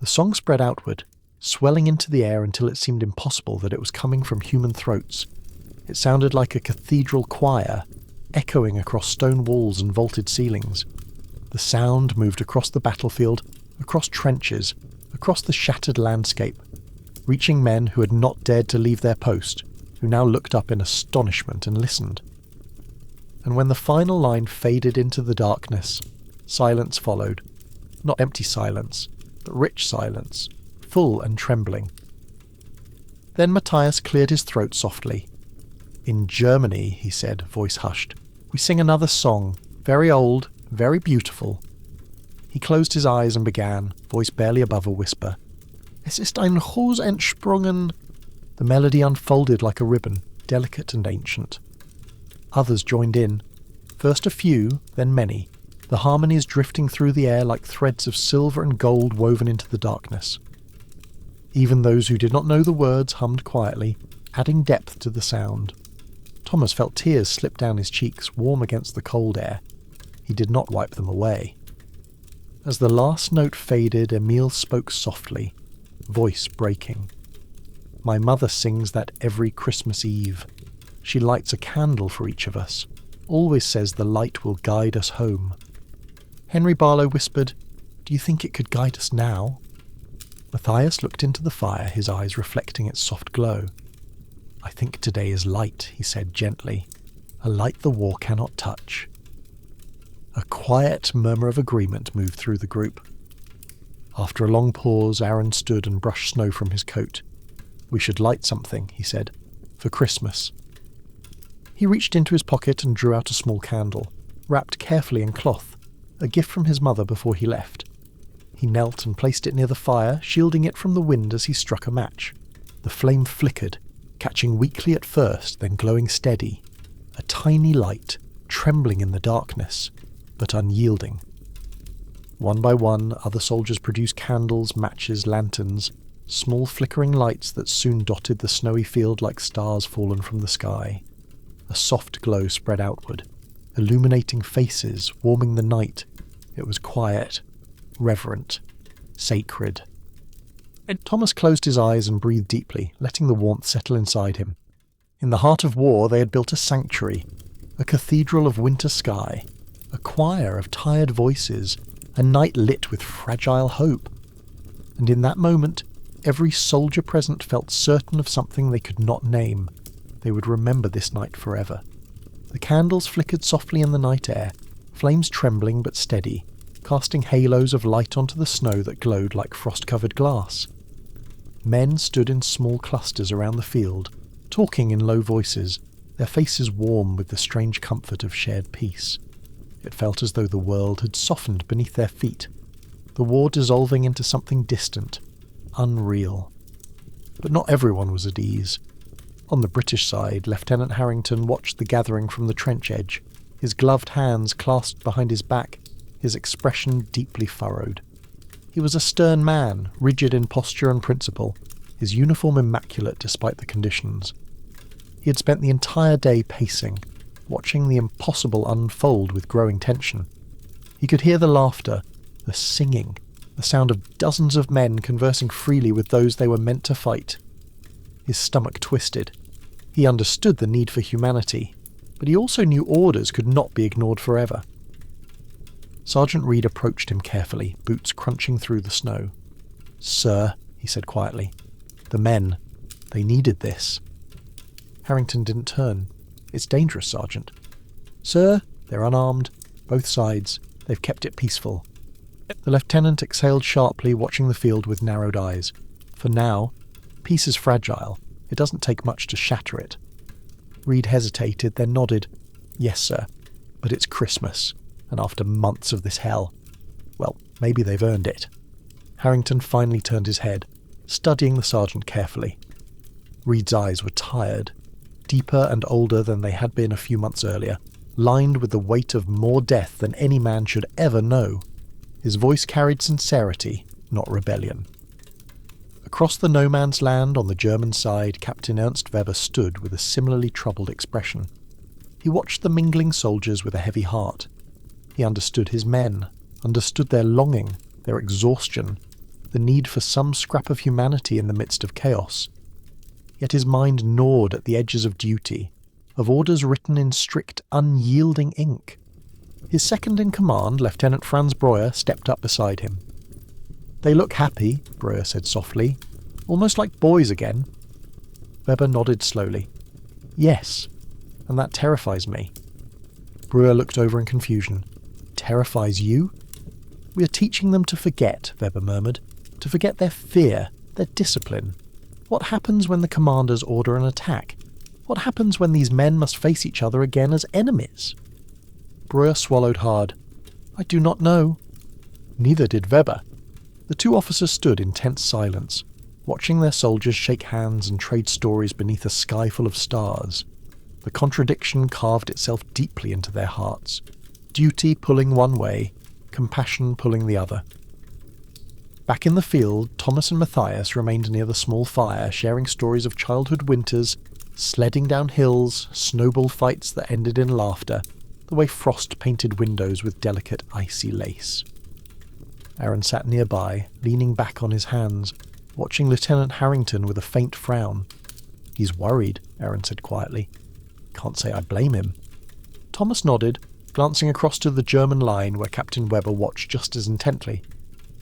The song spread outward, swelling into the air until it seemed impossible that it was coming from human throats. It sounded like a cathedral choir, echoing across stone walls and vaulted ceilings. The sound moved across the battlefield, across trenches, across the shattered landscape, reaching men who had not dared to leave their post, who now looked up in astonishment and listened. And when the final line faded into the darkness, silence followed. Not empty silence, but rich silence, full and trembling. Then Matthias cleared his throat softly. "In Germany," he said, voice hushed, "we sing another song, very old, very beautiful." He closed his eyes and began, voice barely above a whisper. "Es ist ein Rose entsprungen." The melody unfolded like a ribbon, delicate and ancient. Others joined in, first a few, then many, the harmonies drifting through the air like threads of silver and gold woven into the darkness. Even those who did not know the words hummed quietly, adding depth to the sound. Thomas felt tears slip down his cheeks, warm against the cold air. He did not wipe them away. As the last note faded, Emil spoke softly, voice breaking. "My mother sings that every Christmas Eve. She lights a candle for each of us, always says the light will guide us home." Henry Barlow whispered, "Do you think it could guide us now?" Matthias looked into the fire, his eyes reflecting its soft glow. "I think today is light," he said gently, "a light the war cannot touch." A quiet murmur of agreement moved through the group. After a long pause, Aaron stood and brushed snow from his coat. "We should light something," he said, "for Christmas." He reached into his pocket and drew out a small candle, wrapped carefully in cloth, a gift from his mother before he left. He knelt and placed it near the fire, shielding it from the wind as he struck a match. The flame flickered, catching weakly at first, then glowing steady. A tiny light, trembling in the darkness, but unyielding. One by one, other soldiers produced candles, matches, lanterns, small flickering lights that soon dotted the snowy field like stars fallen from the sky. A soft glow spread outward, illuminating faces, warming the night. It was quiet, reverent, sacred. Thomas closed his eyes and breathed deeply, letting the warmth settle inside him. In the heart of war, they had built a sanctuary, a cathedral of winter sky, a choir of tired voices, a night lit with fragile hope. And in that moment, every soldier present felt certain of something they could not name. They would remember this night forever. The candles flickered softly in the night air, flames trembling but steady, casting halos of light onto the snow that glowed like frost-covered glass. Men stood in small clusters around the field, talking in low voices, their faces warm with the strange comfort of shared peace. It felt as though the world had softened beneath their feet, the war dissolving into something distant, unreal. But not everyone was at ease. On the British side, Lieutenant Harrington watched the gathering from the trench edge, his gloved hands clasped behind his back, his expression deeply furrowed. He was a stern man, rigid in posture and principle, his uniform immaculate despite the conditions. He had spent the entire day pacing, watching the impossible unfold with growing tension. He could hear the laughter, the singing, the sound of dozens of men conversing freely with those they were meant to fight. His stomach twisted. He understood the need for humanity, but he also knew orders could not be ignored forever. Sergeant Reed approached him carefully, boots crunching through the snow. "Sir," he said quietly, "the men, they needed this." Harrington didn't turn. "It's dangerous, Sergeant." "Sir, they're unarmed, both sides. They've kept it peaceful." The lieutenant exhaled sharply, watching the field with narrowed eyes. For now, peace is fragile. It doesn't take much to shatter it. Reed hesitated, then nodded. "Yes, sir, but it's Christmas, and after months of this hell, well, maybe they've earned it." Harrington finally turned his head, studying the sergeant carefully. Reed's eyes were tired, deeper and older than they had been a few months earlier, lined with the weight of more death than any man should ever know. His voice carried sincerity, not rebellion. Across the no-man's land on the German side, Captain Ernst Weber stood with a similarly troubled expression. He watched the mingling soldiers with a heavy heart. He understood his men, understood their longing, their exhaustion, the need for some scrap of humanity in the midst of chaos. Yet his mind gnawed at the edges of duty, of orders written in strict, unyielding ink. His second-in-command, Lieutenant Franz Breuer, stepped up beside him. "They look happy," Breuer said softly, "almost like boys again." Weber nodded slowly. "Yes, and that terrifies me." Breuer looked over in confusion. "Terrifies you?" "We are teaching them to forget," Weber murmured, "to forget their fear, their discipline. What happens when the commanders order an attack? What happens when these men must face each other again as enemies?" Breuer swallowed hard. "I do not know." Neither did Weber. The two officers stood in tense silence, watching their soldiers shake hands and trade stories beneath a sky full of stars. The contradiction carved itself deeply into their hearts. Duty pulling one way, compassion pulling the other. Back in the field, Thomas and Matthias remained near the small fire, sharing stories of childhood winters, sledding down hills, snowball fights that ended in laughter, the way frost painted windows with delicate icy lace. Aaron sat nearby, leaning back on his hands, watching Lieutenant Harrington with a faint frown. "He's worried," Aaron said quietly. "Can't say I blame him." Thomas nodded, glancing across to the German line where Captain Weber watched just as intently.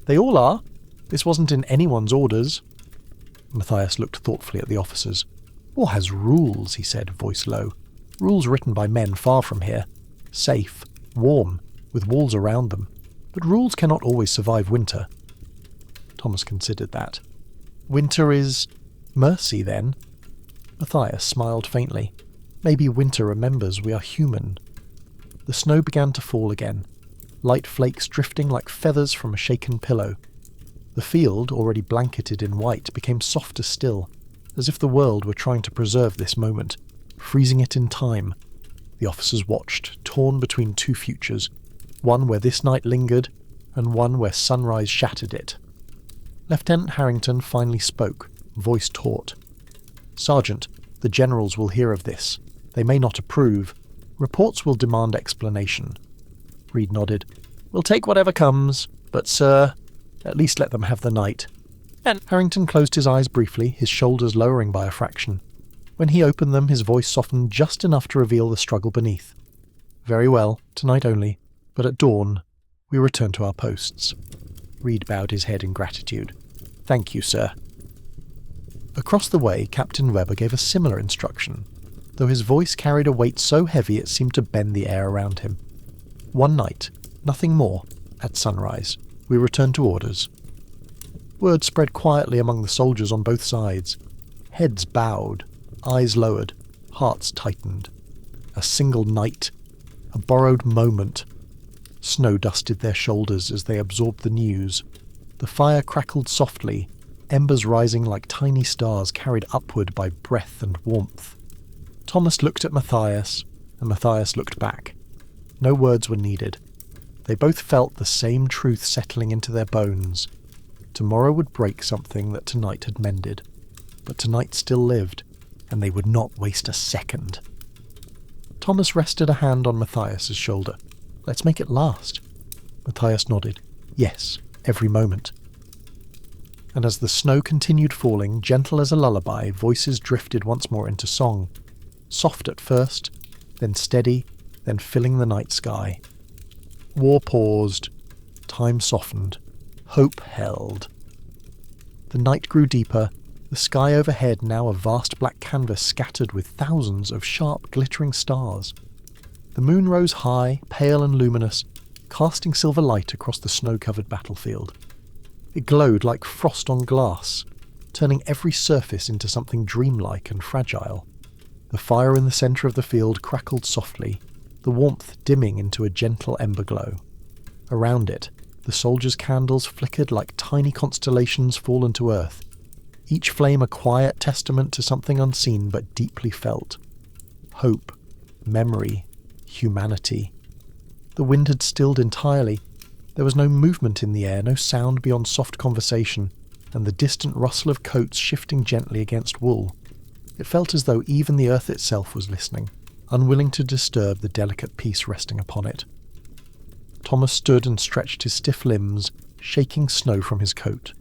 "They all are. This wasn't in anyone's orders." Matthias looked thoughtfully at the officers. "War has rules," he said, voice low. "Rules written by men far from here. Safe, warm, with walls around them, but rules cannot always survive winter. Thomas considered that. Winter is mercy, then? Matthias smiled faintly. Maybe winter remembers we are human. The snow began to fall again, light flakes drifting like feathers from a shaken pillow. The field, already blanketed in white, became softer still, as if the world were trying to preserve this moment, freezing it in time. The officers watched, torn between two futures, one where this night lingered, and one where sunrise shattered it. Lieutenant Harrington finally spoke, voice taut. "Sergeant, the generals will hear of this. They may not approve. Reports will demand explanation." Reed nodded. "We'll take whatever comes, but, sir, at least let them have the night." And Harrington closed his eyes briefly, his shoulders lowering by a fraction. When he opened them, his voice softened just enough to reveal the struggle beneath. "Very well, tonight only, but at dawn, we return to our posts." Reed bowed his head in gratitude. "Thank you, sir." Across the way, Captain Weber gave a similar instruction, though his voice carried a weight so heavy it seemed to bend the air around him. "One night, nothing more, at sunrise, we return to orders." Word spread quietly among the soldiers on both sides. Heads bowed, eyes lowered, hearts tightened. A single night, a borrowed moment. Snow dusted their shoulders as they absorbed the news. The fire crackled softly, embers rising like tiny stars carried upward by breath and warmth. Thomas looked at Matthias, and Matthias looked back. No words were needed. They both felt the same truth settling into their bones. Tomorrow would break something that tonight had mended. But tonight still lived, and they would not waste a second. Thomas rested a hand on Matthias's shoulder. "Let's make it last." Matthias nodded. "Yes, every moment." And as the snow continued falling, gentle as a lullaby, voices drifted once more into song. Soft at first, then steady, then filling the night sky. War paused. Time softened. Hope held. The night grew deeper, the sky overhead now a vast black canvas scattered with thousands of sharp, glittering stars. The moon rose high, pale and luminous, casting silver light across the snow-covered battlefield. It glowed like frost on glass, turning every surface into something dreamlike and fragile. The fire in the centre of the field crackled softly, the warmth dimming into a gentle ember glow. Around it, the soldiers' candles flickered like tiny constellations fallen to earth, each flame a quiet testament to something unseen but deeply felt. Hope, memory, humanity. The wind had stilled entirely. There was no movement in the air, no sound beyond soft conversation, and the distant rustle of coats shifting gently against wool. It felt as though even the earth itself was listening, unwilling to disturb the delicate peace resting upon it. Thomas stood and stretched his stiff limbs, shaking snow from his coat.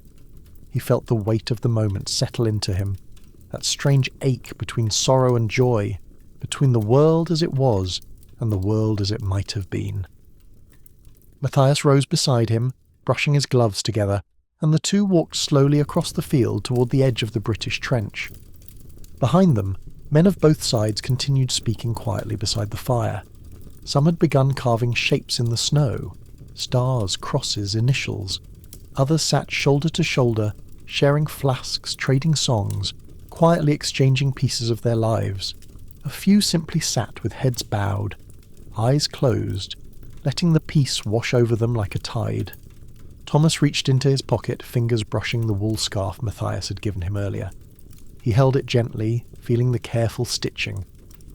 He felt the weight of the moment settle into him, that strange ache between sorrow and joy, between the world as it was and the world as it might have been. Matthias rose beside him, brushing his gloves together, and the two walked slowly across the field toward the edge of the British trench. Behind them, men of both sides continued speaking quietly beside the fire. Some had begun carving shapes in the snow, stars, crosses, initials. Others sat shoulder to shoulder, sharing flasks, trading songs, quietly exchanging pieces of their lives. A few simply sat with heads bowed, eyes closed, letting the peace wash over them like a tide. Thomas reached into his pocket, fingers brushing the wool scarf Matthias had given him earlier. He held it gently, feeling the careful stitching,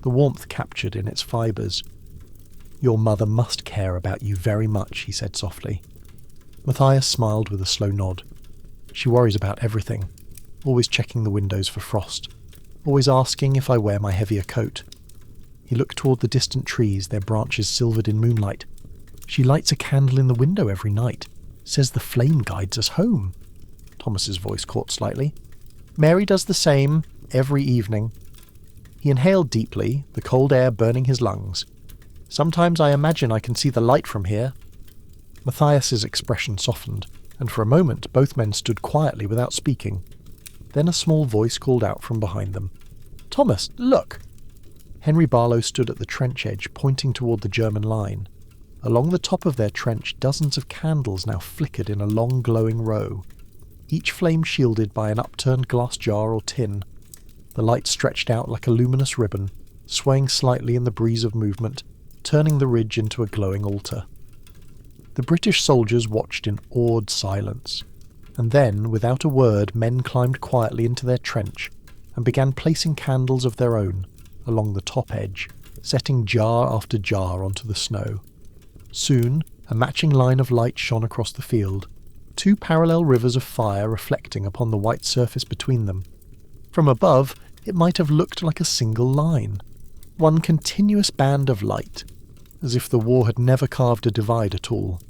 the warmth captured in its fibres. "Your mother must care about you very much," he said softly. Matthias smiled with a slow nod. "She worries about everything, always checking the windows for frost, always asking if I wear my heavier coat." He looked toward the distant trees, their branches silvered in moonlight. "She lights a candle in the window every night, says the flame guides us home." Thomas's voice caught slightly. "Mary does the same, every evening." He inhaled deeply, the cold air burning his lungs. "Sometimes I imagine I can see the light from here." Matthias's expression softened, and for a moment both men stood quietly without speaking. Then a small voice called out from behind them. "Thomas, look!" Henry Barlow stood at the trench edge, pointing toward the German line. Along the top of their trench, dozens of candles now flickered in a long glowing row, each flame shielded by an upturned glass jar or tin. The light stretched out like a luminous ribbon, swaying slightly in the breeze of movement, turning the ridge into a glowing altar. The British soldiers watched in awed silence, and then, without a word, men climbed quietly into their trench and began placing candles of their own along the top edge, setting jar after jar onto the snow. Soon, a matching line of light shone across the field, two parallel rivers of fire reflecting upon the white surface between them. From above, it might have looked like a single line, one continuous band of light, as if the war had never carved a divide at all.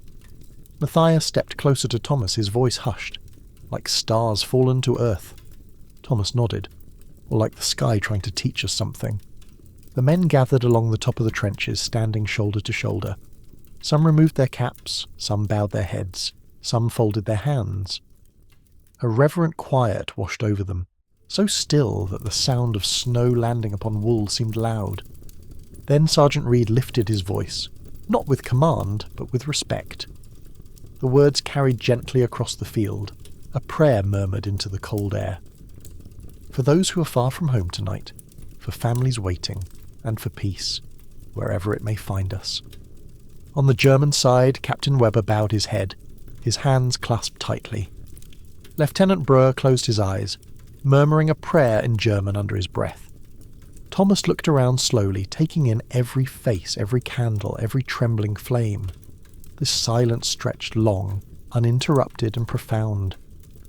Matthias stepped closer to Thomas, his voice hushed, like stars fallen to earth. Thomas nodded, or like the sky trying to teach us something. The men gathered along the top of the trenches, standing shoulder to shoulder. Some removed their caps, some bowed their heads, some folded their hands. A reverent quiet washed over them, so still that the sound of snow landing upon wool seemed loud. Then Sergeant Reed lifted his voice, not with command, but with respect. The words carried gently across the field, a prayer murmured into the cold air. For those who are far from home tonight, for families waiting, and for peace, wherever it may find us. On the German side, Captain Weber bowed his head, his hands clasped tightly. Lieutenant Breuer closed his eyes, murmuring a prayer in German under his breath. Thomas looked around slowly, taking in every face, every candle, every trembling flame. This silence stretched long, uninterrupted and profound.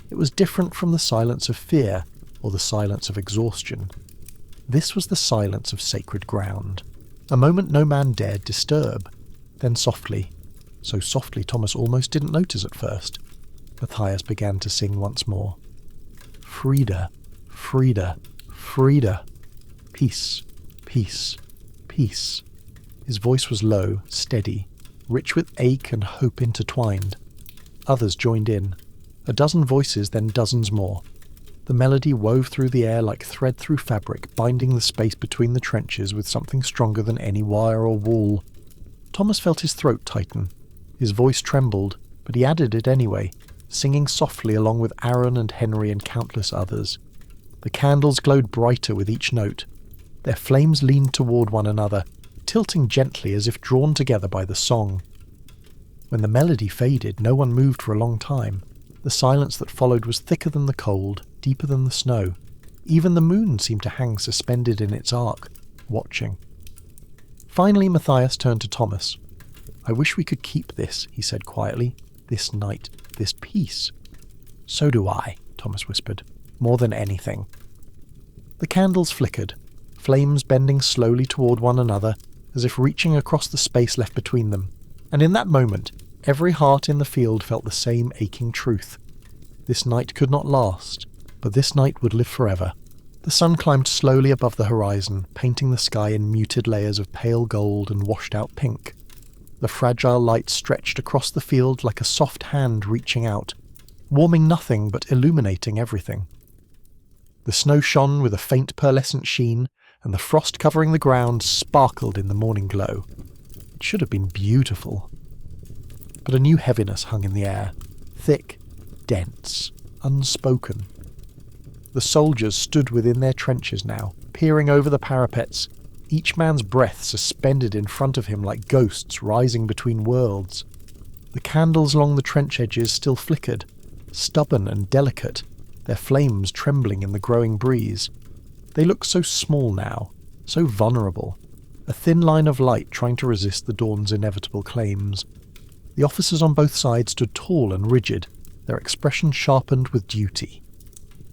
It was different from the silence of fear or the silence of exhaustion. This was the silence of sacred ground, a moment no man dared disturb. Then softly, so softly Thomas almost didn't notice at first, Matthias began to sing once more. Friede, Friede, Friede. Peace, peace, peace. His voice was low, steady, rich with ache and hope intertwined. Others joined in. A dozen voices, then dozens more. The melody wove through the air like thread through fabric, binding the space between the trenches with something stronger than any wire or wool. Thomas felt his throat tighten. His voice trembled, but he added it anyway, singing softly along with Aaron and Henry and countless others. The candles glowed brighter with each note. Their flames leaned toward one another, tilting gently as if drawn together by the song. When the melody faded, no one moved for a long time. The silence that followed was thicker than the cold, deeper than the snow. Even the moon seemed to hang suspended in its arc, watching. Finally Matthias turned to Thomas. "I wish we could keep this," he said quietly. "This night, this peace." "So do I," Thomas whispered. "More than anything." The candles flickered, flames bending slowly toward one another, as if reaching across the space left between them. And in that moment, every heart in the field felt the same aching truth. This night could not last, but this night would live forever. The sun climbed slowly above the horizon, painting the sky in muted layers of pale gold and washed-out pink. The fragile light stretched across the field like a soft hand reaching out, warming nothing but illuminating everything. The snow shone with a faint pearlescent sheen, and the frost covering the ground sparkled in the morning glow. It should have been beautiful. But a new heaviness hung in the air, thick, dense, unspoken. The soldiers stood within their trenches now, peering over the parapets, each man's breath suspended in front of him like ghosts rising between worlds. The candles along the trench edges still flickered, stubborn and delicate, their flames trembling in the growing breeze. They looked so small now, so vulnerable, a thin line of light trying to resist the dawn's inevitable claims. The officers on both sides stood tall and rigid, their expression sharpened with duty.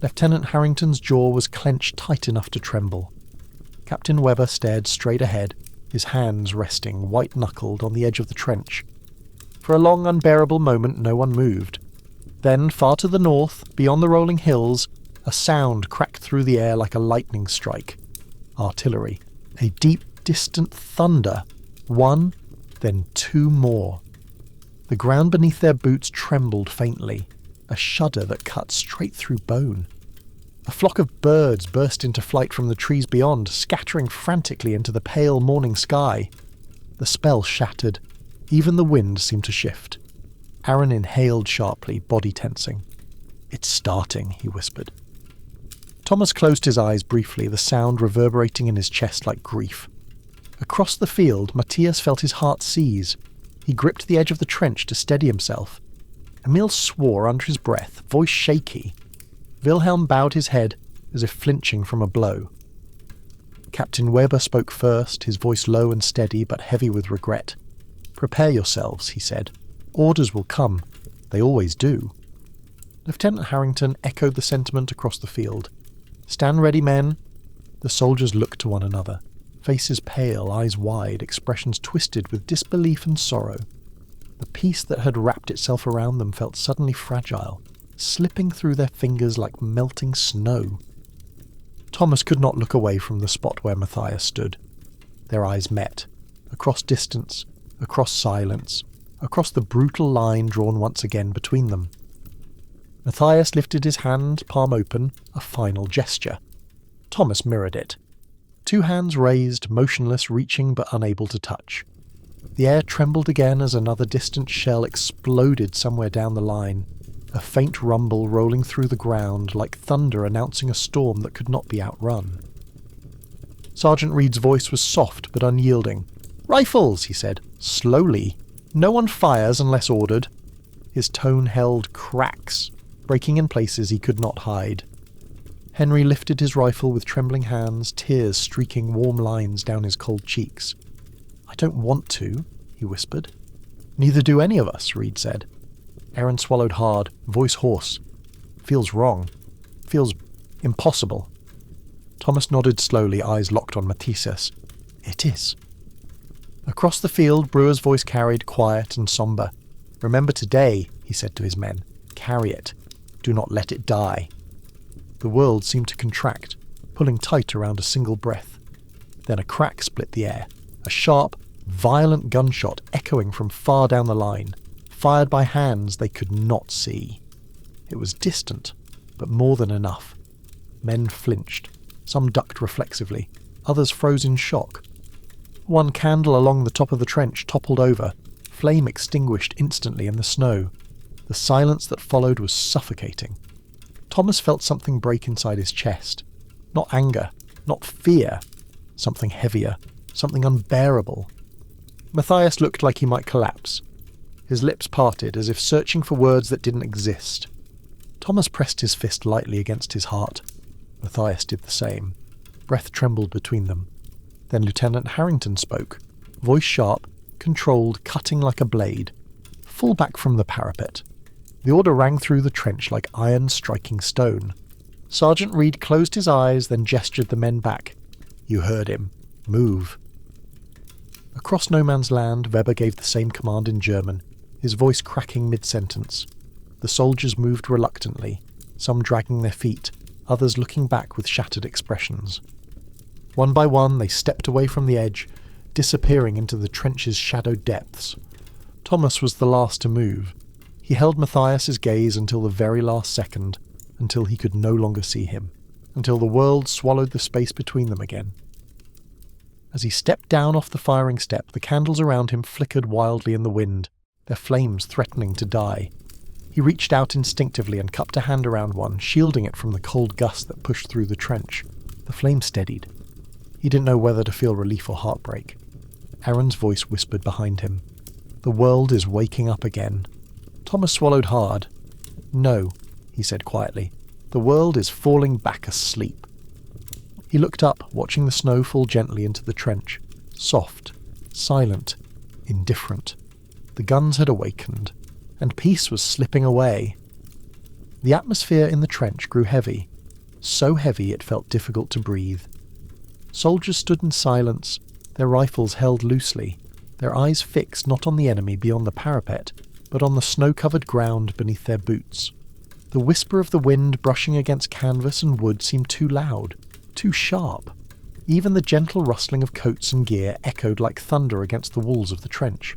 Lieutenant Harrington's jaw was clenched tight enough to tremble. Captain Weber stared straight ahead, his hands resting white-knuckled on the edge of the trench. For a long, unbearable moment no one moved. Then, far to the north, beyond the rolling hills, a sound cracked through the air like a lightning strike. Artillery. A deep, distant thunder. One, then two more. The ground beneath their boots trembled faintly, a shudder that cut straight through bone. A flock of birds burst into flight from the trees beyond, scattering frantically into the pale morning sky. The spell shattered. Even the wind seemed to shift. Aaron inhaled sharply, body tensing. "It's starting," he whispered. Thomas closed his eyes briefly, the sound reverberating in his chest like grief. Across the field, Matthias felt his heart seize. He gripped the edge of the trench to steady himself. Emil swore under his breath, voice shaky. Wilhelm bowed his head, as if flinching from a blow. Captain Weber spoke first, his voice low and steady, but heavy with regret. "Prepare yourselves," he said. "Orders will come. They always do." Lieutenant Harrington echoed the sentiment across the field. "Stand ready, men." The soldiers looked to one another, faces pale, eyes wide, expressions twisted with disbelief and sorrow. The peace that had wrapped itself around them felt suddenly fragile, slipping through their fingers like melting snow. Thomas could not look away from the spot where Matthias stood. Their eyes met, across distance, across silence, across the brutal line drawn once again between them. Matthias lifted his hand, palm open, a final gesture. Thomas mirrored it. 2 hands raised, motionless, reaching but unable to touch. The air trembled again as another distant shell exploded somewhere down the line, a faint rumble rolling through the ground like thunder announcing a storm that could not be outrun. Sergeant Reed's voice was soft but unyielding. "Rifles," he said, slowly. "No one fires unless ordered." His tone held cracks, breaking in places he could not hide. Henry lifted his rifle with trembling hands, tears streaking warm lines down his cold cheeks. "I don't want to," he whispered. "Neither do any of us," Reed said. Aaron swallowed hard, voice hoarse. "Feels wrong. Feels impossible." Thomas nodded slowly, eyes locked on Matthias. "It is." Across the field, Brewer's voice carried, quiet and sombre. "Remember today," he said to his men. "Carry it. Do not let it die." The world seemed to contract, pulling tight around a single breath. Then a crack split the air, a sharp, violent gunshot echoing from far down the line, fired by hands they could not see. It was distant, but more than enough. Men flinched. Some ducked reflexively. Others froze in shock. One candle along the top of the trench toppled over, flame extinguished instantly in the snow. The silence that followed was suffocating. Thomas felt something break inside his chest. Not anger, not fear. Something heavier, something unbearable. Matthias looked like he might collapse. His lips parted as if searching for words that didn't exist. Thomas pressed his fist lightly against his heart. Matthias did the same. Breath trembled between them. Then Lieutenant Harrington spoke, voice sharp, controlled, cutting like a blade. "Fall back from the parapet." The order rang through the trench like iron striking stone. Sergeant Reed closed his eyes, then gestured the men back. "You heard him. Move." Across no man's land, Weber gave the same command in German, his voice cracking mid-sentence. The soldiers moved reluctantly, some dragging their feet, others looking back with shattered expressions. One by one they stepped away from the edge, disappearing into the trench's shadowed depths. Thomas was the last to move. He held Matthias's gaze until the very last second, until he could no longer see him, until the world swallowed the space between them again. As he stepped down off the firing step, the candles around him flickered wildly in the wind, their flames threatening to die. He reached out instinctively and cupped a hand around one, shielding it from the cold gust that pushed through the trench. The flame steadied. He didn't know whether to feel relief or heartbreak. Aaron's voice whispered behind him. "The world is waking up again." Thomas swallowed hard. "No," he said quietly. "The world is falling back asleep." He looked up, watching the snow fall gently into the trench. Soft, silent, indifferent. The guns had awakened, and peace was slipping away. The atmosphere in the trench grew heavy, so heavy it felt difficult to breathe. Soldiers stood in silence, their rifles held loosely, their eyes fixed not on the enemy beyond the parapet, but on the snow-covered ground beneath their boots. The whisper of the wind brushing against canvas and wood seemed too loud, too sharp. Even the gentle rustling of coats and gear echoed like thunder against the walls of the trench.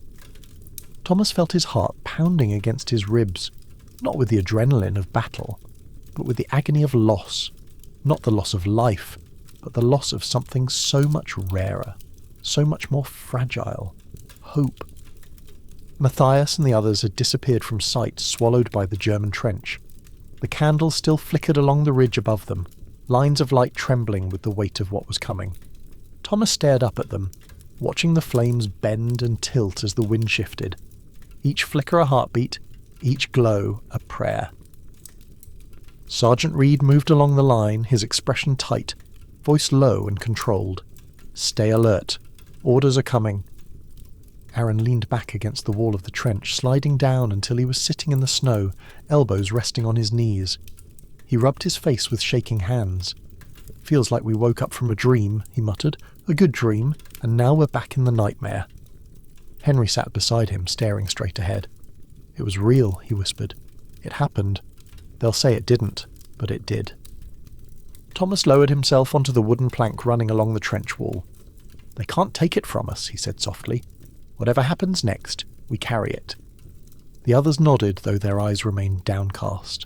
Thomas felt his heart pounding against his ribs, not with the adrenaline of battle, but with the agony of loss. Not the loss of life, but the loss of something so much rarer, so much more fragile. Hope. Matthias and the others had disappeared from sight, swallowed by the German trench. The candles still flickered along the ridge above them, lines of light trembling with the weight of what was coming. Thomas stared up at them, watching the flames bend and tilt as the wind shifted. Each flicker a heartbeat, each glow a prayer. Sergeant Reed moved along the line, his expression tight, voice low and controlled. "Stay alert. Orders are coming." Aaron leaned back against the wall of the trench, sliding down until he was sitting in the snow, elbows resting on his knees. He rubbed his face with shaking hands. "Feels like we woke up from a dream," he muttered. "A good dream, and now we're back in the nightmare." Henry sat beside him, staring straight ahead. "It was real," he whispered. "It happened. They'll say it didn't, but it did." Thomas lowered himself onto the wooden plank running along the trench wall. "They can't take it from us," he said softly. "Whatever happens next, we carry it." The others nodded, though their eyes remained downcast.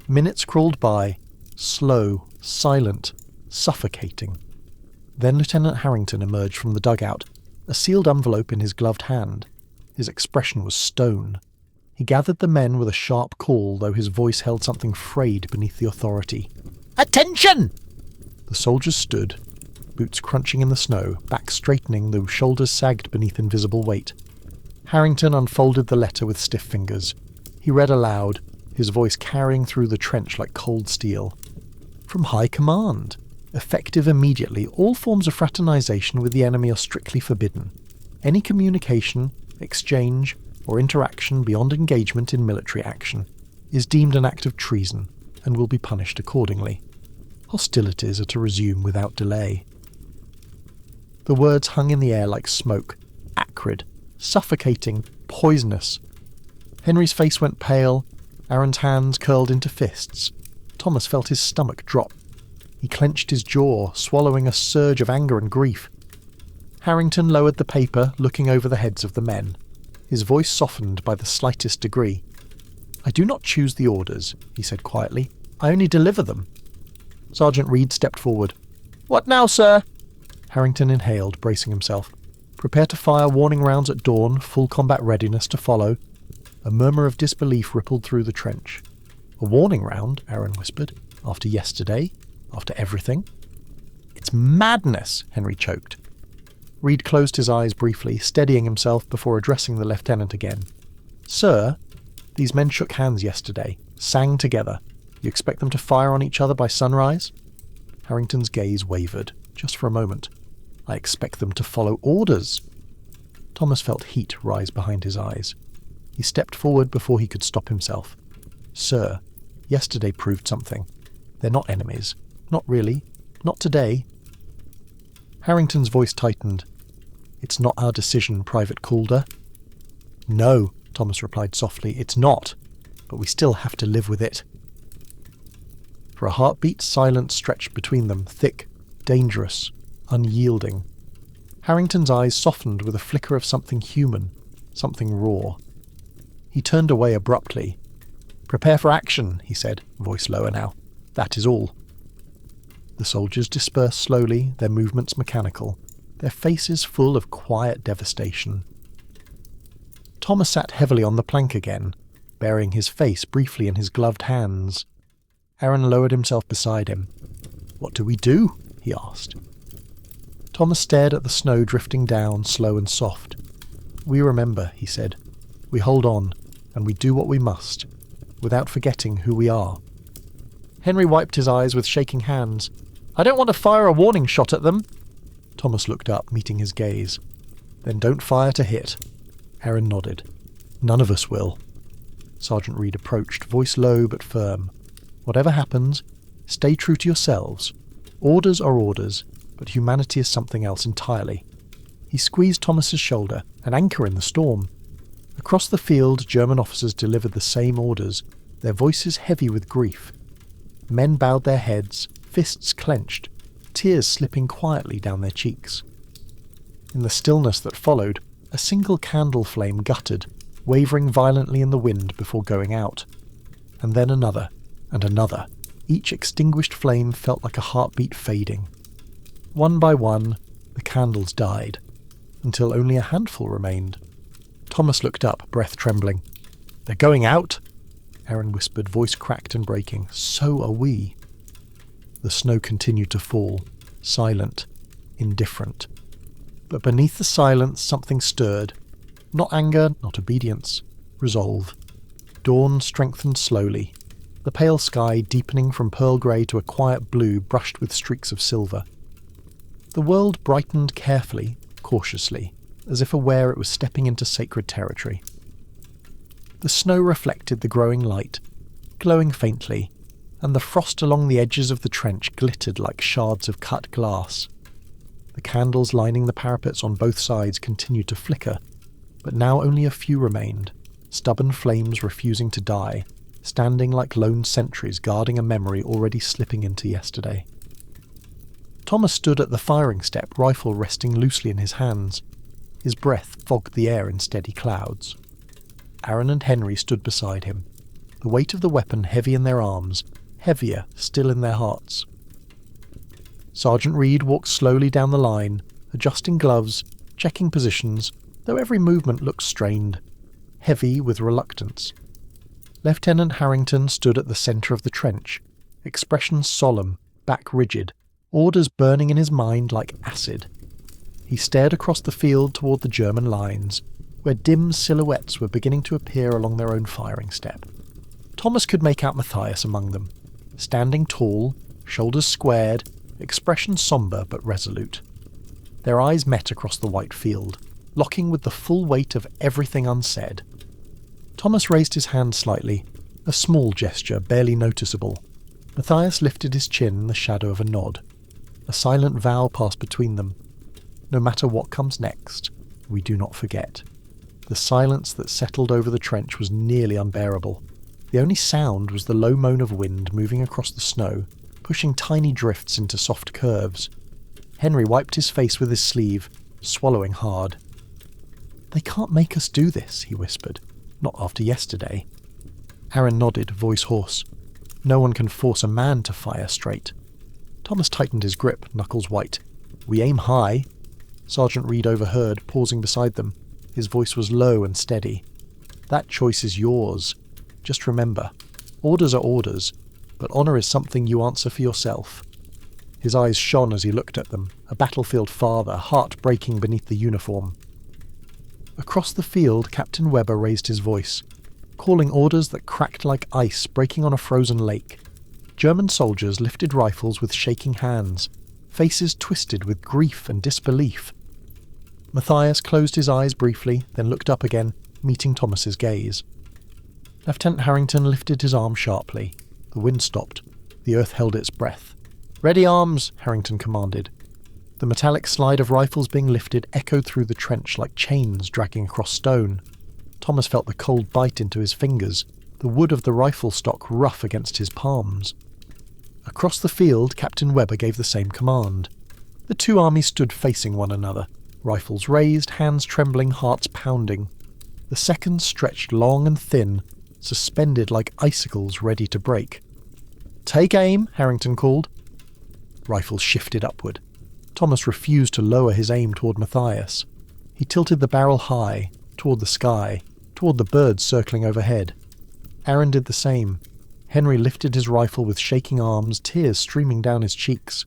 Minutes crawled by, slow, silent, suffocating. Then Lieutenant Harrington emerged from the dugout, a sealed envelope in his gloved hand. His expression was stone. He gathered the men with a sharp call, though his voice held something frayed beneath the authority. "Attention!" The soldiers stood, boots crunching in the snow, back straightening though shoulders sagged beneath invisible weight. Harrington unfolded the letter with stiff fingers. He read aloud, his voice carrying through the trench like cold steel. "From High Command. Effective immediately, all forms of fraternization with the enemy are strictly forbidden. Any communication, exchange, or interaction beyond engagement in military action is deemed an act of treason and will be punished accordingly. Hostilities are to resume without delay." The words hung in the air like smoke, acrid, suffocating, poisonous. Henry's face went pale, Aaron's hands curled into fists. Thomas felt his stomach drop. He clenched his jaw, swallowing a surge of anger and grief. Harrington lowered the paper, looking over the heads of the men. His voice softened by the slightest degree. "I do not choose the orders," he said quietly. "I only deliver them." Sergeant Reed stepped forward. "What now, sir?" Harrington inhaled, bracing himself. "Prepare to fire warning rounds at dawn, full combat readiness to follow." A murmur of disbelief rippled through the trench. "A warning round?" Aaron whispered. "After yesterday? After everything?" "It's madness," Henry choked. Reed closed his eyes briefly, steadying himself before addressing the lieutenant again. "Sir, these men shook hands yesterday, sang together. You expect them to fire on each other by sunrise?" Harrington's gaze wavered, just for a moment. "I expect them to follow orders." Thomas felt heat rise behind his eyes. He stepped forward before he could stop himself. "Sir, yesterday proved something. They're not enemies. Not really. Not today." Harrington's voice tightened. "It's not our decision, Private Calder." "No," Thomas replied softly, "it's not. But we still have to live with it." For a heartbeat, silence stretched between them, thick, dangerous, unyielding. Harrington's eyes softened with a flicker of something human, something raw. He turned away abruptly. "Prepare for action," he said, voice lower now. "That is all." The soldiers dispersed slowly, their movements mechanical, their faces full of quiet devastation. Thomas sat heavily on the plank again, burying his face briefly in his gloved hands. Aaron lowered himself beside him. "What do we do?" he asked. Thomas stared at the snow drifting down, slow and soft. "We remember," he said. "We hold on, and we do what we must, without forgetting who we are." Henry wiped his eyes with shaking hands. "I don't want to fire a warning shot at them." Thomas looked up, meeting his gaze. "Then don't fire to hit." Aaron nodded. "None of us will." Sergeant Reed approached, voice low but firm. "Whatever happens, stay true to yourselves. Orders are orders, but humanity is something else entirely." He squeezed Thomas's shoulder, an anchor in the storm. Across the field, German officers delivered the same orders, their voices heavy with grief. Men bowed their heads, fists clenched, tears slipping quietly down their cheeks. In the stillness that followed, a single candle flame guttered, wavering violently in the wind before going out. And then another, and another. Each extinguished flame felt like a heartbeat fading. One by one, the candles died, until only a handful remained. Thomas looked up, breath trembling. "They're going out?" Aaron whispered, voice cracked and breaking. "So are we." The snow continued to fall, silent, indifferent. But beneath the silence something stirred. Not anger, not obedience. Resolve. Dawn strengthened slowly, the pale sky deepening from pearl grey to a quiet blue brushed with streaks of silver. The world brightened carefully, cautiously, as if aware it was stepping into sacred territory. The snow reflected the growing light, glowing faintly, and the frost along the edges of the trench glittered like shards of cut glass. The candles lining the parapets on both sides continued to flicker, but now only a few remained, stubborn flames refusing to die, standing like lone sentries guarding a memory already slipping into yesterday. Thomas stood at the firing step, rifle resting loosely in his hands. His breath fogged the air in steady clouds. Aaron and Henry stood beside him, the weight of the weapon heavy in their arms, heavier still in their hearts. Sergeant Reed walked slowly down the line, adjusting gloves, checking positions, though every movement looked strained, heavy with reluctance. Lieutenant Harrington stood at the centre of the trench, expression solemn, back rigid, orders burning in his mind like acid. He stared across the field toward the German lines, where dim silhouettes were beginning to appear along their own firing step. Thomas could make out Matthias among them, standing tall, shoulders squared, expression sombre but resolute. Their eyes met across the white field, locking with the full weight of everything unsaid. Thomas raised his hand slightly, a small gesture barely noticeable. Matthias lifted his chin in the shadow of a nod. A silent vow passed between them. No matter what comes next, we do not forget. The silence that settled over the trench was nearly unbearable. The only sound was the low moan of wind moving across the snow, pushing tiny drifts into soft curves. Henry wiped his face with his sleeve, swallowing hard. "They can't make us do this," he whispered. "Not after yesterday." Aaron nodded, voice hoarse. "No one can force a man to fire straight." Thomas tightened his grip, knuckles white. "We aim high." Sergeant Reed overheard, pausing beside them. His voice was low and steady. "That choice is yours. Just remember, orders are orders, but honour is something you answer for yourself." His eyes shone as he looked at them, a battlefield father, heart breaking beneath the uniform. Across the field, Captain Weber raised his voice, calling orders that cracked like ice breaking on a frozen lake. German soldiers lifted rifles with shaking hands, faces twisted with grief and disbelief. Matthias closed his eyes briefly, then looked up again, meeting Thomas's gaze. Lieutenant Harrington lifted his arm sharply. The wind stopped. The earth held its breath. "Ready arms!" Harrington commanded. The metallic slide of rifles being lifted echoed through the trench like chains dragging across stone. Thomas felt the cold bite into his fingers, the wood of the rifle stock rough against his palms. Across the field, Captain Weber gave the same command. The two armies stood facing one another, rifles raised, hands trembling, hearts pounding. The seconds stretched long and thin, suspended like icicles ready to break. "Take aim," Harrington called. Rifles shifted upward. Thomas refused to lower his aim toward Matthias. He tilted the barrel high, toward the sky, toward the birds circling overhead. Aaron did the same. Henry lifted his rifle with shaking arms, tears streaming down his cheeks.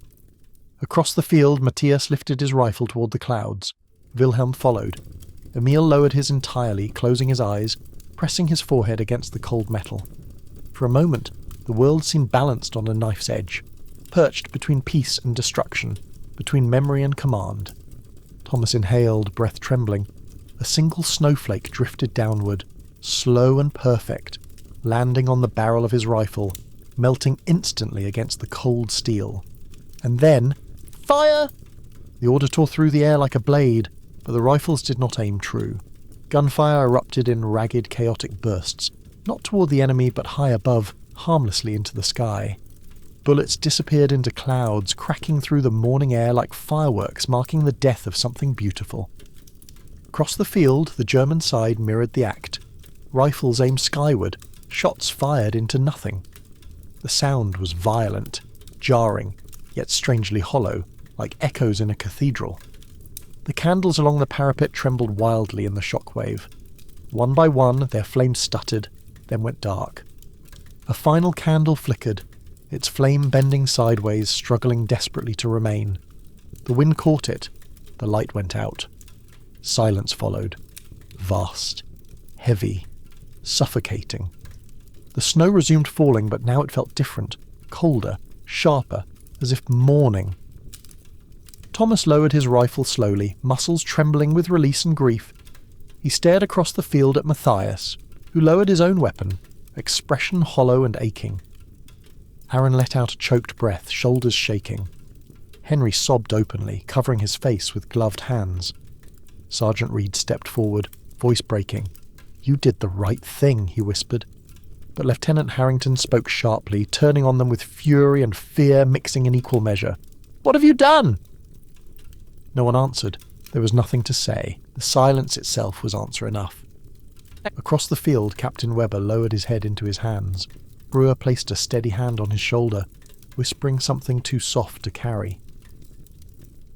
Across the field, Matthias lifted his rifle toward the clouds. Wilhelm followed. Emil lowered his entirely, closing his eyes, pressing his forehead against the cold metal. For a moment, the world seemed balanced on a knife's edge, perched between peace and destruction, between memory and command. Thomas inhaled, breath trembling. A single snowflake drifted downward, slow and perfect, landing on the barrel of his rifle, melting instantly against the cold steel. And then, "Fire!" The order tore through the air like a blade, but the rifles did not aim true. Gunfire erupted in ragged, chaotic bursts, not toward the enemy but high above, harmlessly into the sky. Bullets disappeared into clouds, cracking through the morning air like fireworks, marking the death of something beautiful. Across the field, the German side mirrored the act. Rifles aimed skyward, shots fired into nothing. The sound was violent, jarring, yet strangely hollow, like echoes in a cathedral. The candles along the parapet trembled wildly in the shockwave. One by one, their flames stuttered, then went dark. A final candle flickered, its flame bending sideways, struggling desperately to remain. The wind caught it. The light went out. Silence followed. Vast. Heavy. Suffocating. The snow resumed falling, but now it felt different. Colder. Sharper. As if mourning. Thomas lowered his rifle slowly, muscles trembling with release and grief. He stared across the field at Matthias, who lowered his own weapon, expression hollow and aching. Aaron let out a choked breath, shoulders shaking. Henry sobbed openly, covering his face with gloved hands. Sergeant Reed stepped forward, voice breaking. "You did the right thing," he whispered. But Lieutenant Harrington spoke sharply, turning on them with fury and fear mixing in equal measure. "What have you done?" No one answered. There was nothing to say. The silence itself was answer enough. Across the field, Captain Weber lowered his head into his hands. Brewer placed a steady hand on his shoulder, whispering something too soft to carry.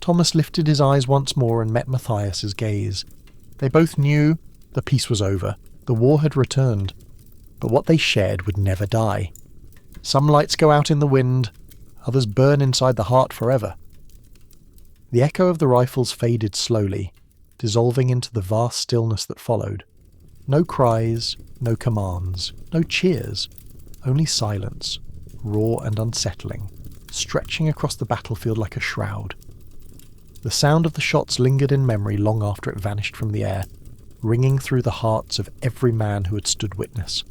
Thomas lifted his eyes once more and met Matthias's gaze. They both knew the peace was over. The war had returned. But what they shared would never die. Some lights go out in the wind, others burn inside the heart forever. The echo of the rifles faded slowly, dissolving into the vast stillness that followed. No cries, no commands, no cheers, only silence, raw and unsettling, stretching across the battlefield like a shroud. The sound of the shots lingered in memory long after it vanished from the air, ringing through the hearts of every man who had stood witness.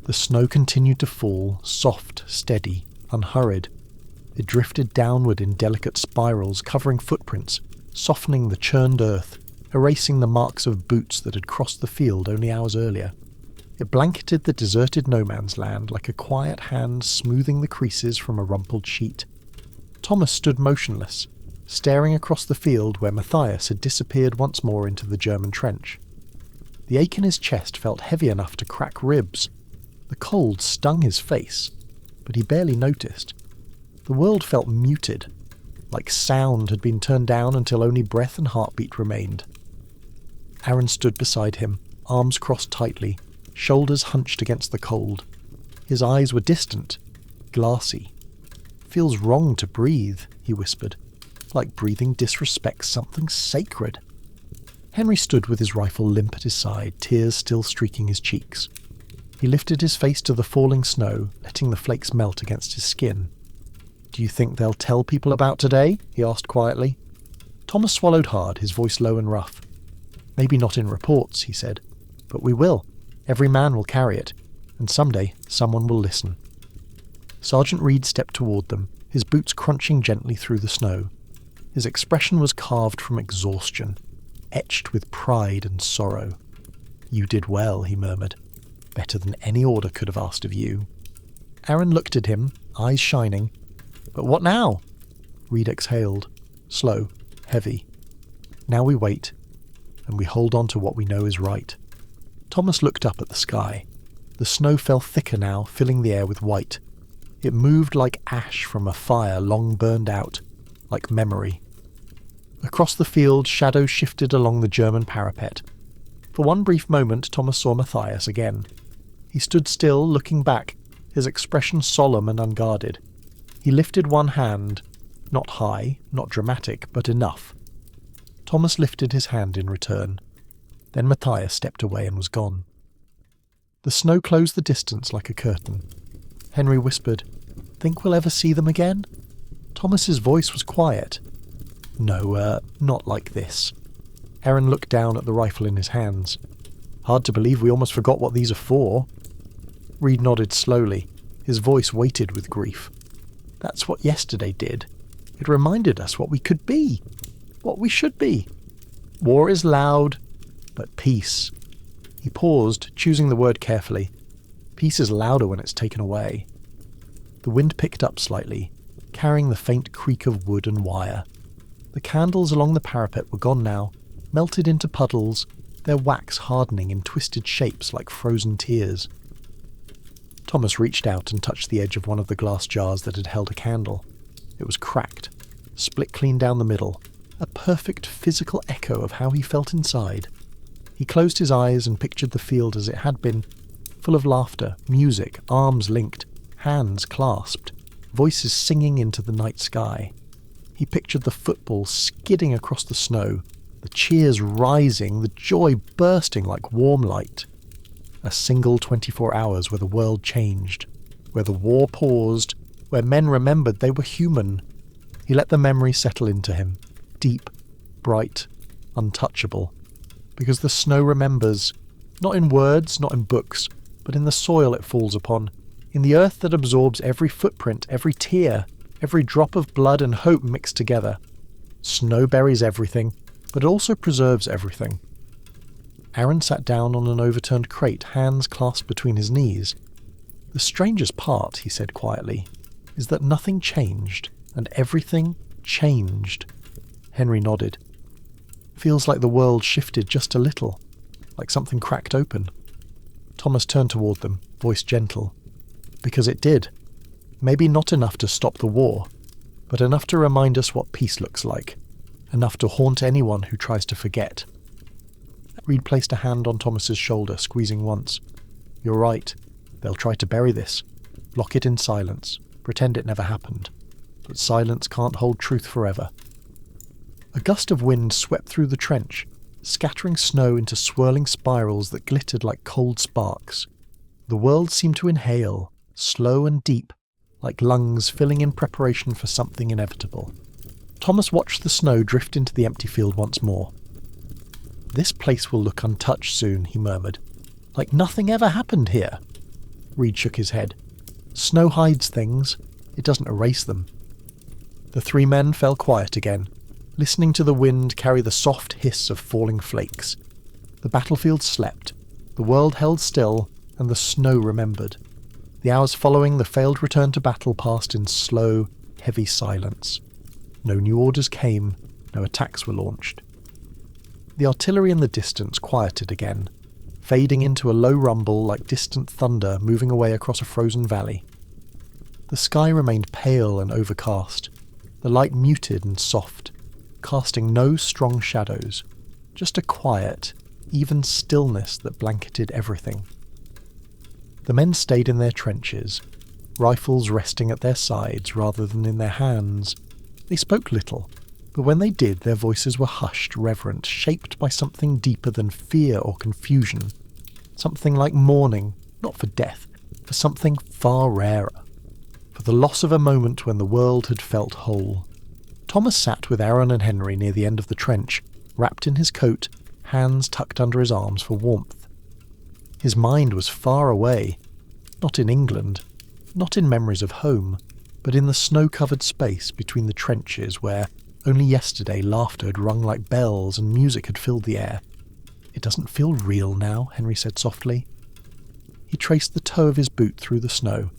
The snow continued to fall, soft, steady, unhurried. It drifted downward in delicate spirals, covering footprints, softening the churned earth, erasing the marks of boots that had crossed the field only hours earlier. It blanketed the deserted no-man's land like a quiet hand smoothing the creases from a rumpled sheet. Thomas stood motionless, staring across the field where Matthias had disappeared once more into the German trench. The ache in his chest felt heavy enough to crack ribs. The cold stung his face, but he barely noticed. The world felt muted, like sound had been turned down until only breath and heartbeat remained. Aaron stood beside him, arms crossed tightly, shoulders hunched against the cold. His eyes were distant, glassy. "Feels wrong to breathe," he whispered, "like breathing disrespects something sacred." Henry stood with his rifle limp at his side, tears still streaking his cheeks. He lifted his face to the falling snow, letting the flakes melt against his skin. "Do you think they'll tell people about today?" he asked quietly. Thomas swallowed hard, his voice low and rough. "Maybe not in reports," he said, "but we will. Every man will carry it, and someday someone will listen." Sergeant Reed stepped toward them, his boots crunching gently through the snow. His expression was carved from exhaustion, etched with pride and sorrow. "You did well," he murmured. "Better than any order could have asked of you." Aaron looked at him, eyes shining. "But what now?" Reed exhaled, slow, heavy. "Now we wait, and we hold on to what we know is right." Thomas looked up at the sky. The snow fell thicker now, filling the air with white. It moved like ash from a fire long burned out, like memory. Across the field, shadows shifted along the German parapet. For one brief moment, Thomas saw Matthias again. He stood still, looking back, his expression solemn and unguarded. He lifted one hand, not high, not dramatic, but enough. Thomas lifted his hand in return. Then Matthias stepped away and was gone. The snow closed the distance like a curtain. Henry whispered, "Think we'll ever see them again?" Thomas's voice was quiet. No, not like this." Aaron looked down at the rifle in his hands. "Hard to believe we almost forgot what these are for." Reed nodded slowly, his voice weighted with grief. "That's what yesterday did. It reminded us what we could be, what we should be. War is loud, but peace." He paused, choosing the word carefully. Peace is louder when it's taken away. The wind picked up slightly, carrying the faint creak of wood and wire. The candles along the parapet were gone now, melted into puddles, their wax hardening in twisted shapes like frozen tears. Thomas reached out and touched the edge of one of the glass jars that had held a candle. It was cracked, split clean down the middle, a perfect physical echo of how he felt inside. He closed his eyes and pictured the field as it had been, full of laughter, music, arms linked, hands clasped, voices singing into the night sky. He pictured the football skidding across the snow, the cheers rising, the joy bursting like warm light. A single 24 hours where the world changed, where the war paused, where men remembered they were human. He let the memory settle into him, deep, bright, untouchable. Because the snow remembers, not in words, not in books, but in the soil it falls upon, in the earth that absorbs every footprint, every tear, every drop of blood and hope mixed together. Snow buries everything, but it also preserves everything. Aaron sat down on an overturned crate, hands clasped between his knees. The strangest part, he said quietly, is that nothing changed, and everything changed. Henry nodded. Feels like the world shifted just a little, like something cracked open. Thomas turned toward them, voice gentle. Because it did. Maybe not enough to stop the war, but enough to remind us what peace looks like. Enough to haunt anyone who tries to forget. Reed placed a hand on Thomas's shoulder, squeezing once. You're right. They'll try to bury this. Lock it in silence. Pretend it never happened. But silence can't hold truth forever. A gust of wind swept through the trench, scattering snow into swirling spirals that glittered like cold sparks. The world seemed to inhale, slow and deep, like lungs filling in preparation for something inevitable. Thomas watched the snow drift into the empty field once more. This place will look untouched soon, he murmured. Like nothing ever happened here. Reed shook his head. Snow hides things. It doesn't erase them. The three men fell quiet again, listening to the wind carry the soft hiss of falling flakes. The battlefield slept, the world held still, and the snow remembered. The hours following the failed return to battle passed in slow, heavy silence. No new orders came, no attacks were launched. The artillery in the distance quieted again, fading into a low rumble like distant thunder moving away across a frozen valley. The sky remained pale and overcast, the light muted and soft, casting no strong shadows, just a quiet, even stillness that blanketed everything. The men stayed in their trenches, rifles resting at their sides rather than in their hands. They spoke little, but when they did, their voices were hushed, reverent, shaped by something deeper than fear or confusion. Something like mourning, not for death, for something far rarer. For the loss of a moment when the world had felt whole. Thomas sat with Aaron and Henry near the end of the trench, wrapped in his coat, hands tucked under his arms for warmth. His mind was far away, not in England, not in memories of home, but in the snow-covered space between the trenches where only yesterday laughter had rung like bells and music had filled the air. It doesn't feel real now, Henry said softly. He traced the toe of his boot through the snow,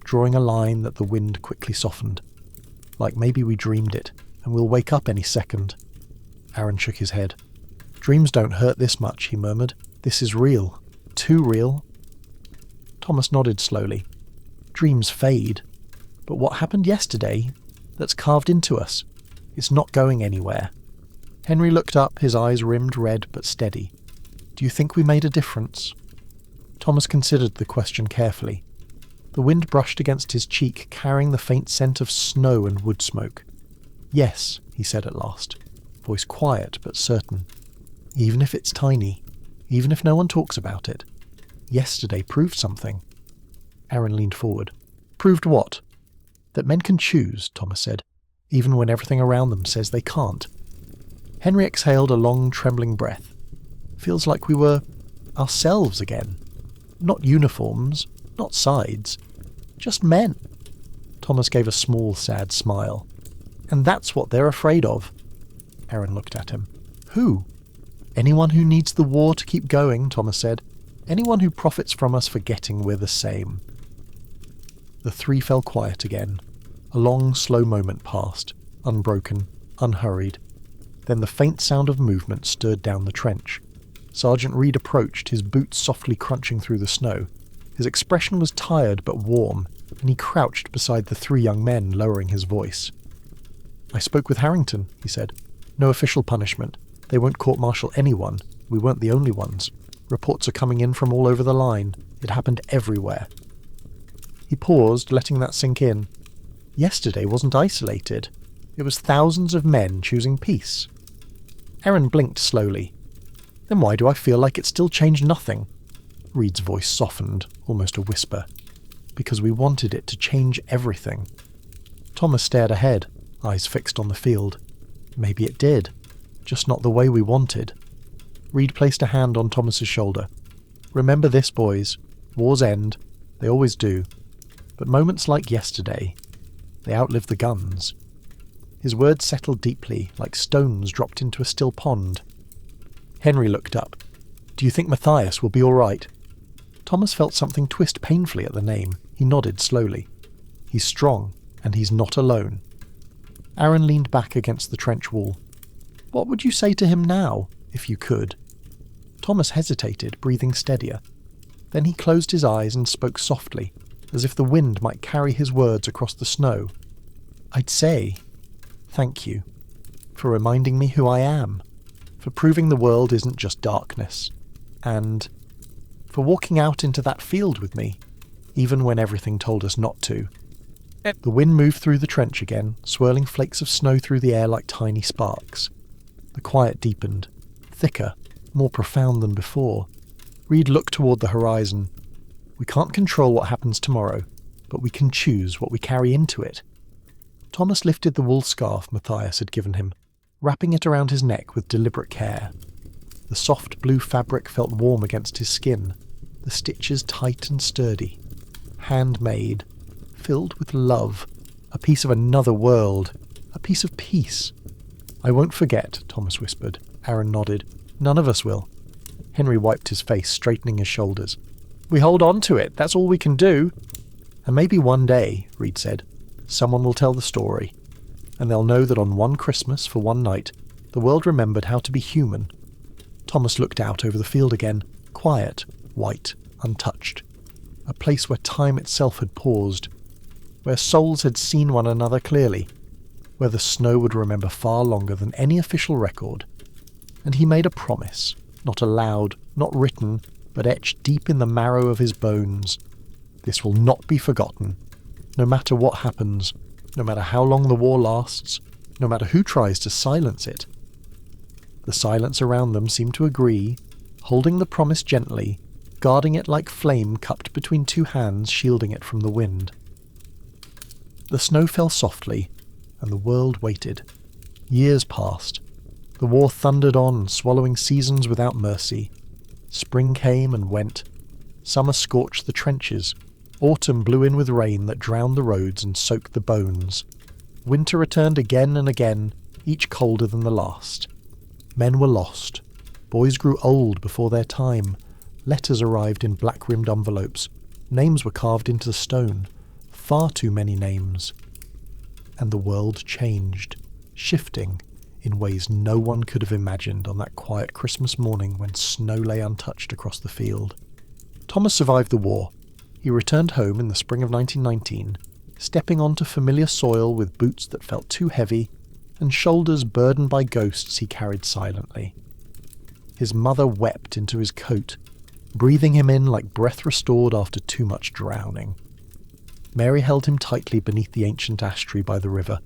drawing a line that the wind quickly softened. Like maybe we dreamed it, and we'll wake up any second. Aaron shook his head. Dreams don't hurt this much, he murmured. This is real. Too real. Thomas nodded slowly. Dreams fade. But what happened yesterday, that's carved into us, it's not going anywhere. Henry looked up, his eyes rimmed red but steady. Do you think we made a difference? Thomas considered the question carefully. The wind brushed against his cheek, carrying the faint scent of snow and wood smoke. Yes, he said at last, voice quiet but certain. Even if it's tiny, even if no one talks about it. Yesterday proved something. Aaron leaned forward. Proved what? That men can choose, Thomas said, even when everything around them says they can't. Henry exhaled a long, trembling breath. Feels like we were ourselves again. Not uniforms, not sides, just men. Thomas gave a small, sad smile. And that's what they're afraid of. Aaron looked at him. Who? Anyone who needs the war to keep going, Thomas said. Anyone who profits from us forgetting we're the same. The three fell quiet again. A long, slow moment passed, unbroken, unhurried. Then the faint sound of movement stirred down the trench. Sergeant Reed approached, his boots softly crunching through the snow. His expression was tired but warm, and he crouched beside the three young men, lowering his voice. I spoke with Harrington, he said. No official punishment. They won't court-martial anyone. We weren't the only ones. Reports are coming in from all over the line. It happened everywhere. He paused, letting that sink in. Yesterday wasn't isolated. It was thousands of men choosing peace. Erin blinked slowly. Then why do I feel like it still changed nothing? Reed's voice softened, almost a whisper. Because we wanted it to change everything. Thomas stared ahead, eyes fixed on the field. Maybe it did, just not the way we wanted. Reed placed a hand on Thomas's shoulder. Remember this, boys. Wars end. They always do. But moments like yesterday, they outlive the guns. His words settled deeply, like stones dropped into a still pond. Henry looked up. Do you think Matthias will be all right? Thomas felt something twist painfully at the name. He nodded slowly. He's strong, and he's not alone. Aaron leaned back against the trench wall. What would you say to him now, if you could? Thomas hesitated, breathing steadier. Then he closed his eyes and spoke softly, as if the wind might carry his words across the snow. I'd say, thank you, for reminding me who I am, for proving the world isn't just darkness, and for walking out into that field with me, even when everything told us not to. The wind moved through the trench again, swirling flakes of snow through the air like tiny sparks. The quiet deepened, thicker, more profound than before. Reed looked toward the horizon. We can't control what happens tomorrow, but we can choose what we carry into it. Thomas lifted the wool scarf Matthias had given him, wrapping it around his neck with deliberate care. The soft blue fabric felt warm against his skin, the stitches tight and sturdy. Handmade, filled with love, a piece of another world, a piece of peace. I won't forget, Thomas whispered. Aaron nodded. None of us will. Henry wiped his face, straightening his shoulders. We hold on to it, that's all we can do. And maybe one day, Reed said, someone will tell the story, and they'll know that on one Christmas, for one night, the world remembered how to be human. Thomas looked out over the field again, quiet, white, untouched. A place where time itself had paused, where souls had seen one another clearly, where the snow would remember far longer than any official record. And he made a promise, not aloud, not written, but etched deep in the marrow of his bones. This will not be forgotten, no matter what happens, no matter how long the war lasts, no matter who tries to silence it. The silence around them seemed to agree, holding the promise gently, guarding it like flame cupped between two hands, shielding it from the wind. The snow fell softly, and the world waited. Years passed. The war thundered on, swallowing seasons without mercy. Spring came and went. Summer scorched the trenches. Autumn blew in with rain that drowned the roads and soaked the bones. Winter returned again and again, each colder than the last. Men were lost. Boys grew old before their time. Letters arrived in black-rimmed envelopes. Names were carved into stone. Far too many names. And the world changed, shifting in ways no one could have imagined on that quiet Christmas morning when snow lay untouched across the field. Thomas survived the war. He returned home in the spring of 1919, stepping onto familiar soil with boots that felt too heavy and shoulders burdened by ghosts he carried silently. His mother wept into his coat, breathing him in like breath restored after too much drowning. Mary held him tightly beneath the ancient ash tree by the river,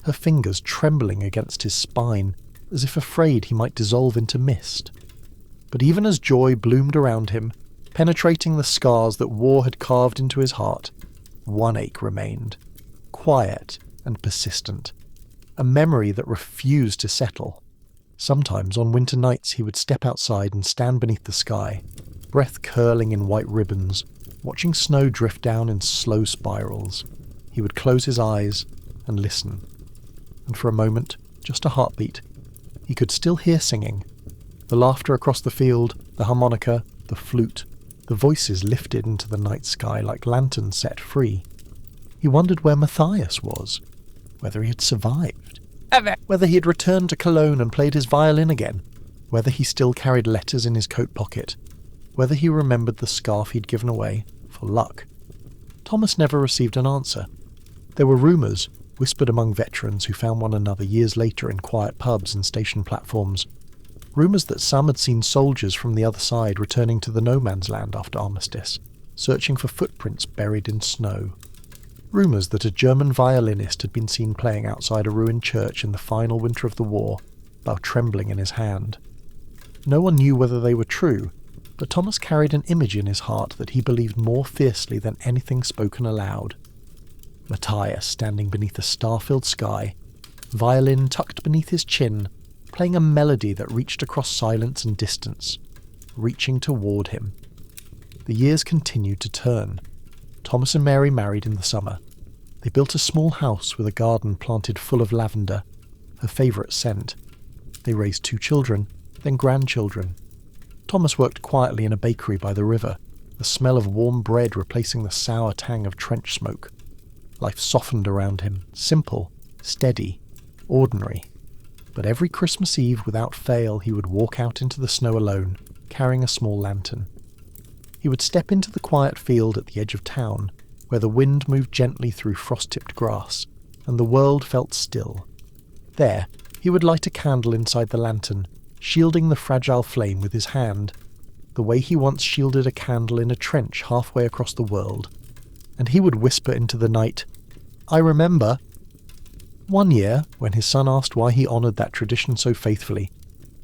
her fingers trembling against his spine, as if afraid he might dissolve into mist. But even as joy bloomed around him, penetrating the scars that war had carved into his heart, one ache remained, quiet and persistent, a memory that refused to settle. Sometimes on winter nights he would step outside and stand beneath the sky, breath curling in white ribbons, watching snow drift down in slow spirals. He would close his eyes and listen. And for a moment, just a heartbeat, he could still hear singing. The laughter across the field, the harmonica, the flute, the voices lifted into the night sky like lanterns set free. He wondered where Matthias was, whether he had survived, whether he had returned to Cologne and played his violin again, whether he still carried letters in his coat pocket, whether he remembered the scarf he'd given away, for luck. Thomas never received an answer. There were rumours, whispered among veterans who found one another years later in quiet pubs and station platforms. Rumours that some had seen soldiers from the other side returning to the no man's land after armistice, searching for footprints buried in snow. Rumours that a German violinist had been seen playing outside a ruined church in the final winter of the war, bow trembling in his hand. No one knew whether they were true, but Thomas carried an image in his heart that he believed more fiercely than anything spoken aloud. Matthias standing beneath a star-filled sky, violin tucked beneath his chin, playing a melody that reached across silence and distance, reaching toward him. The years continued to turn. Thomas and Mary married in the summer. They built a small house with a garden planted full of lavender, her favourite scent. They raised 2 children, then grandchildren. Thomas worked quietly in a bakery by the river, the smell of warm bread replacing the sour tang of trench smoke. Life softened around him, simple, steady, ordinary. But every Christmas Eve, without fail, he would walk out into the snow alone, carrying a small lantern. He would step into the quiet field at the edge of town, where the wind moved gently through frost-tipped grass, and the world felt still. There, he would light a candle inside the lantern, shielding the fragile flame with his hand, the way he once shielded a candle in a trench halfway across the world. And he would whisper into the night, "I remember." One year, when his son asked why he honoured that tradition so faithfully,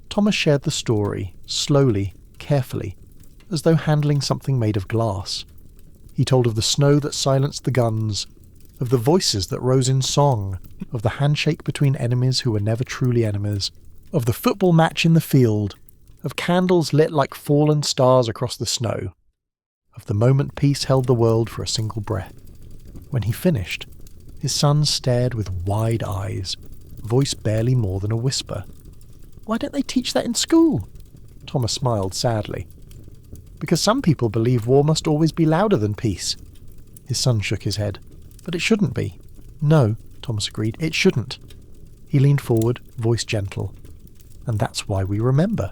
Thomas shared the story, slowly, carefully, as though handling something made of glass. He told of the snow that silenced the guns, of the voices that rose in song, of the handshake between enemies who were never truly enemies, of the football match in the field, of candles lit like fallen stars across the snow, of the moment peace held the world for a single breath. When he finished, his son stared with wide eyes, voice barely more than a whisper. "Why don't they teach that in school?" Thomas smiled sadly. "Because some people believe war must always be louder than peace." His son shook his head. "But it shouldn't be." "No," Thomas agreed, "it shouldn't." He leaned forward, voice gentle. "And that's why we remember.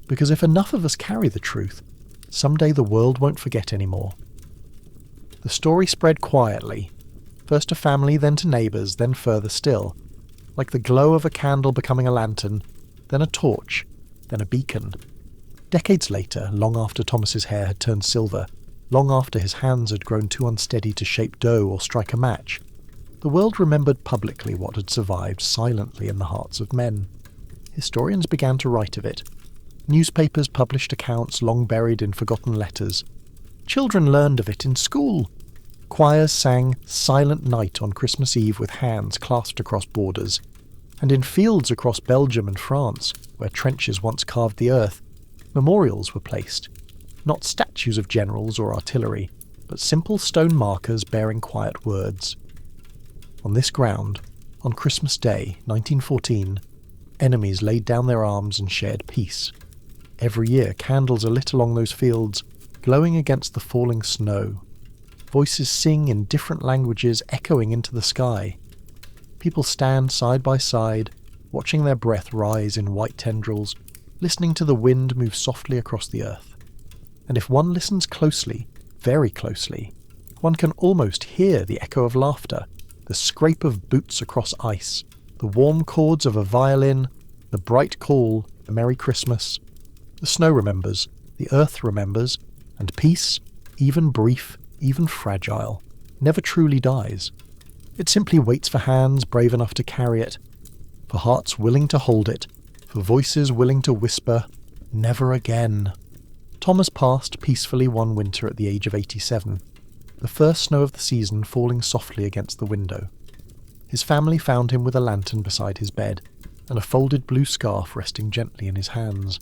Because if enough of us carry the truth, someday the world won't forget anymore." The story spread quietly, first to family, then to neighbours, then further still, like the glow of a candle becoming a lantern, then a torch, then a beacon. Decades later, long after Thomas's hair had turned silver, long after his hands had grown too unsteady to shape dough or strike a match, the world remembered publicly what had survived silently in the hearts of men. Historians began to write of it. Newspapers published accounts long buried in forgotten letters. Children learned of it in school. Choirs sang Silent Night on Christmas Eve with hands clasped across borders. And in fields across Belgium and France, where trenches once carved the earth, memorials were placed. Not statues of generals or artillery, but simple stone markers bearing quiet words. On this ground, on Christmas Day, 1914, enemies laid down their arms and shared peace. Every year, candles are lit along those fields, glowing against the falling snow. Voices sing in different languages, echoing into the sky. People stand side by side, watching their breath rise in white tendrils, listening to the wind move softly across the earth. And if one listens closely, very closely, one can almost hear the echo of laughter, the scrape of boots across ice, the warm chords of a violin, the bright call, a Merry Christmas. The snow remembers, the earth remembers, and peace, even brief, even fragile, never truly dies. It simply waits for hands brave enough to carry it, for hearts willing to hold it, for voices willing to whisper, "Never again." Thomas passed peacefully one winter at the age of 87, the first snow of the season falling softly against the window. His family found him with a lantern beside his bed, and a folded blue scarf resting gently in his hands.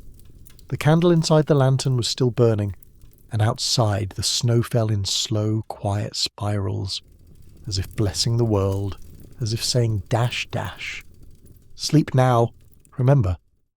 The candle inside the lantern was still burning, and outside the snow fell in slow, quiet spirals, as if blessing the world, as if saying dash, dash. Sleep now. Remember,